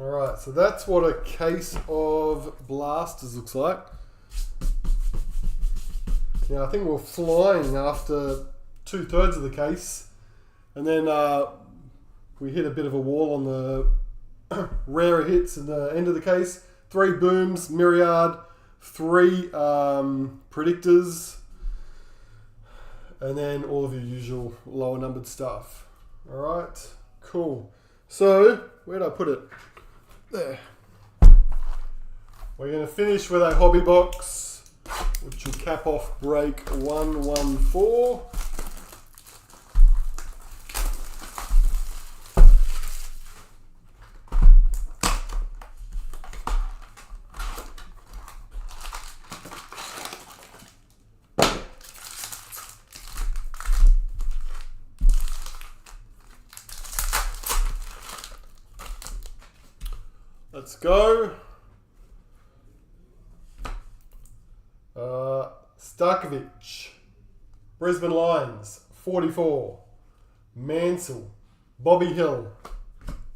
Alright, so that's what a case of blasters looks like. Now I think we're flying after 2/3 of the case, and then we hit a bit of a wall on the rarer hits in the end of the case. 3 booms, myriad, 3 predictors, and then all of your usual lower numbered stuff. Alright, cool. So, where did I put it? There. We're going to finish with a hobby box, which will cap off break 114. Let's go. Starkovic, Brisbane Lions, 44. Mansell, Bobby Hill,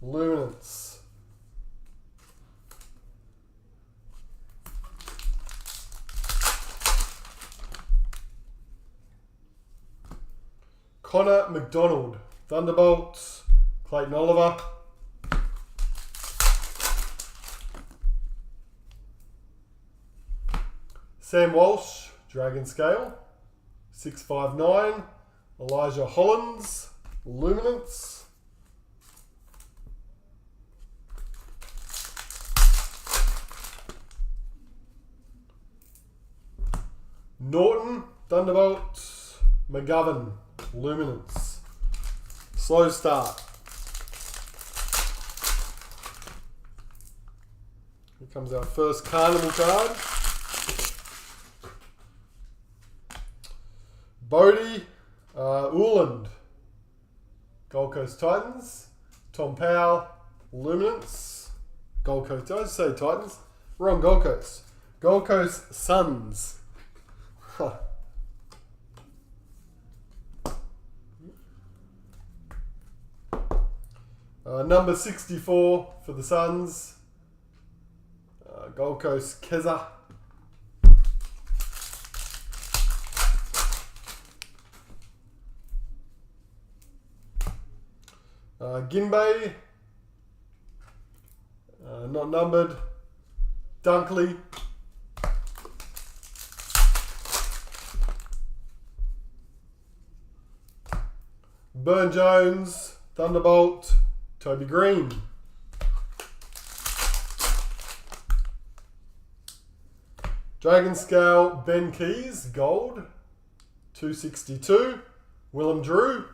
Luminance. Connor McDonald, Thunderbolts, Clayton Oliver. Sam Walsh, Dragon Scale, 659. Elijah Hollins, Luminance. Norton, Thunderbolt, McGovern, Luminance. Slow start. Here comes our first Carnival card. Bodie, Uland, Gold Coast Titans. Tom Powell, Luminance. Gold Coast, did I just say Titans? Wrong, Gold Coast. Gold Coast Suns. Number 64 for the Suns. Gold Coast Keza. Ginbei. Not numbered. Dunkley. Burn Jones. Thunderbolt. Toby Green. Dragon Scale, Ben Keys, gold, 262. Willem Drew.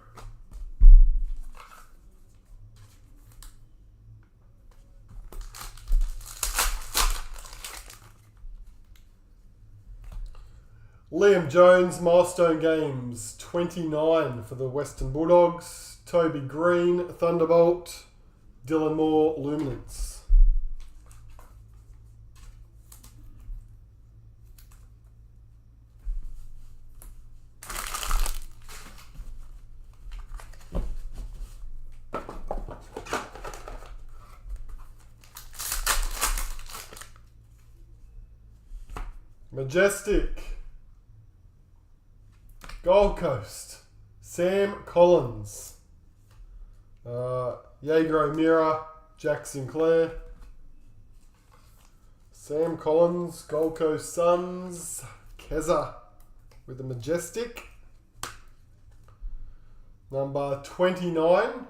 Liam Jones, Milestone Games, 29 for the Western Bulldogs. Toby Green, Thunderbolt. Dylan Moore, Luminance. Majestic. Gold Coast. Sam Collins. Jaeger O'Meara. Jack Sinclair. Sam Collins. Gold Coast Suns. Keza with the Majestic. Number 29.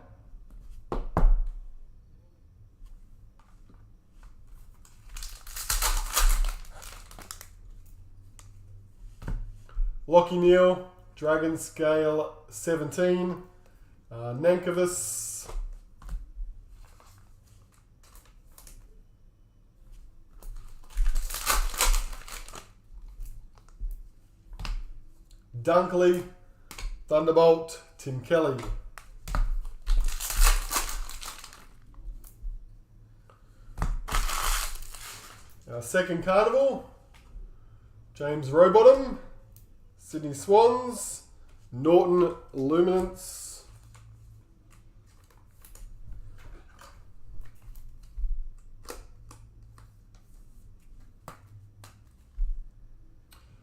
Lockie Neal, Dragon Scale 17, Nankervis, Dunkley, Thunderbolt, Tim Kelly. Our second carnival, James Rowbottom, Sydney Swans, Norton Luminance,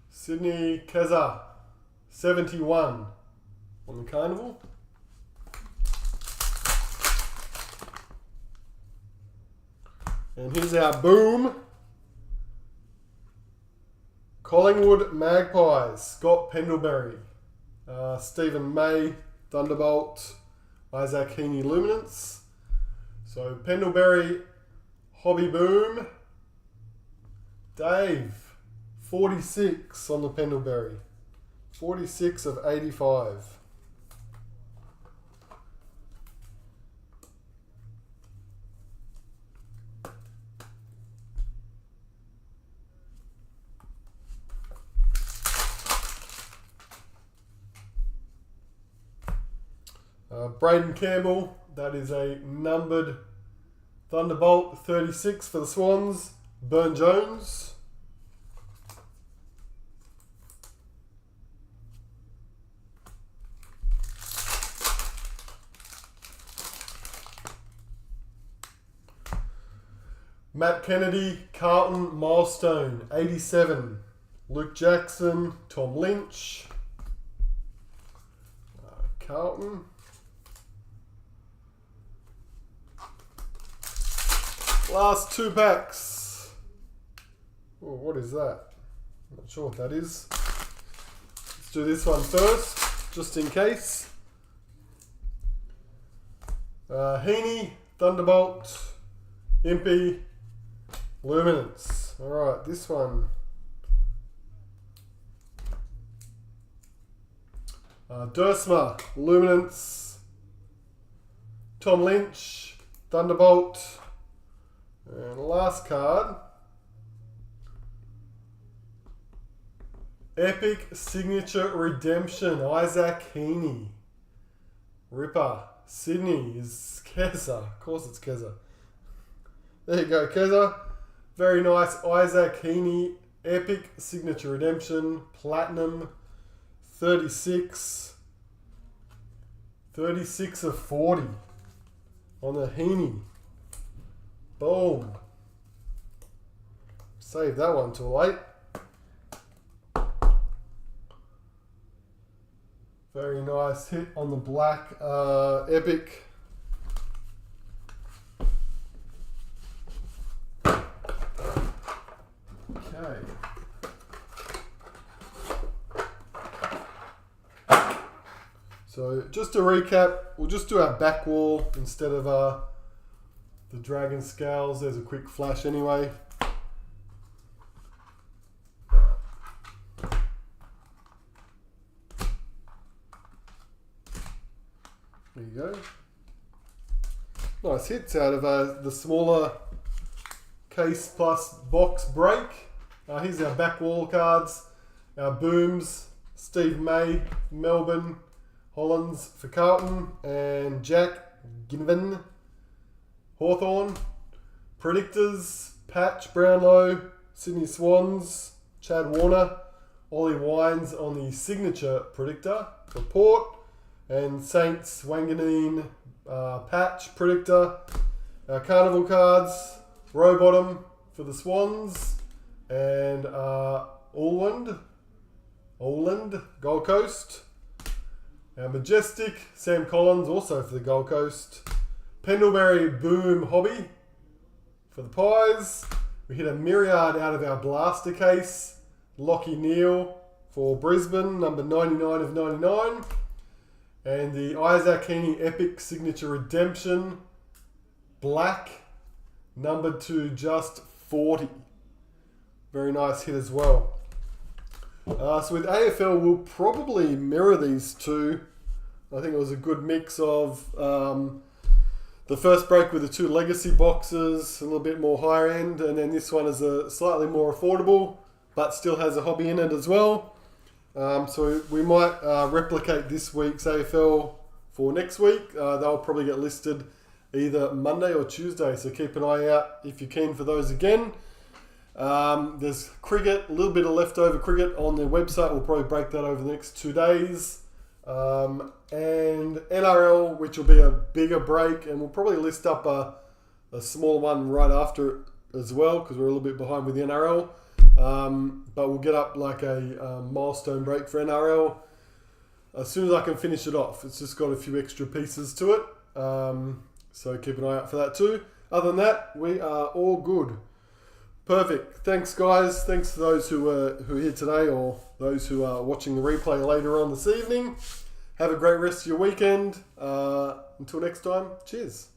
Sydney Keza, 71 on the carnival. And here's our boom. Collingwood Magpies, Scott Pendlebury, Stephen May, Thunderbolt, Isaac Heaney, Luminance. So Pendlebury, Hobby Boom, Dave, 46 on the Pendlebury, 46 of 85. Braden Campbell, that is a numbered Thunderbolt, 36 for the Swans. Burn Jones. Matt Kennedy, Carlton, Milestone, 87. Luke Jackson, Tom Lynch. Carlton. Last two packs. Oh, what is that? I'm not sure what that is. Let's do this one first, just in case. Heaney, Thunderbolt, Impey, Luminance. Alright, this one. Dursma, Luminance, Tom Lynch, Thunderbolt, and last card, Epic Signature Redemption, Isaac Heaney. Ripper, Sydney is Keza. Of course it's Keza. There you go, Keza. Very nice. Isaac Heaney, Epic Signature Redemption, Platinum, 36. 36 of 40. on a Heaney. Boom. Save that one till late. Very nice hit on the black Epic. Okay. So just to recap, we'll just do our back wall instead of the dragon scales. There's a quick flash anyway. There you go. Nice hits out of the smaller case plus box break. Here's our back wall cards. Our booms, Steve May, Melbourne, Hollands for Carlton, and Jack Ginvan, Hawthorn. Predictors, Patch Brownlow, Sydney Swans, Chad Warner, Ollie Wines on the signature predictor for Port, and Saints Wanganeen Patch predictor. Our Carnival cards, Rowbottom for the Swans, and Oland, Gold Coast. Our Majestic, Sam Collins, also for the Gold Coast. Pendlebury Boom Hobby for the Pies. We hit a myriad out of our blaster case. Lockie Neal for Brisbane, number 99 of 99. And the Isaac Heaney Epic Signature Redemption, black, numbered to just 40. Very nice hit as well. So with AFL, we'll probably mirror these two. I think it was a good mix of the first break with the two legacy boxes, a little bit more higher end, and then this one is a slightly more affordable, but still has a hobby in it as well. So we might replicate this week's AFL for next week. They'll probably get listed either Monday or Tuesday, so keep an eye out if you're keen for those again. There's cricket, a little bit of leftover cricket on their website. We'll probably break that over the next 2 days. And NRL, which will be a bigger break, and we'll probably list up a small one right after it as well, because we're a little bit behind with the NRL. But we'll get up like a milestone break for NRL as soon as I can finish it off. It's just got a few extra pieces to it. So keep an eye out for that too. Other than that, we are all good. Perfect. Thanks, guys. Thanks to those who are here today, or those who are watching the replay later on this evening. Have a great rest of your weekend. Until next time, cheers.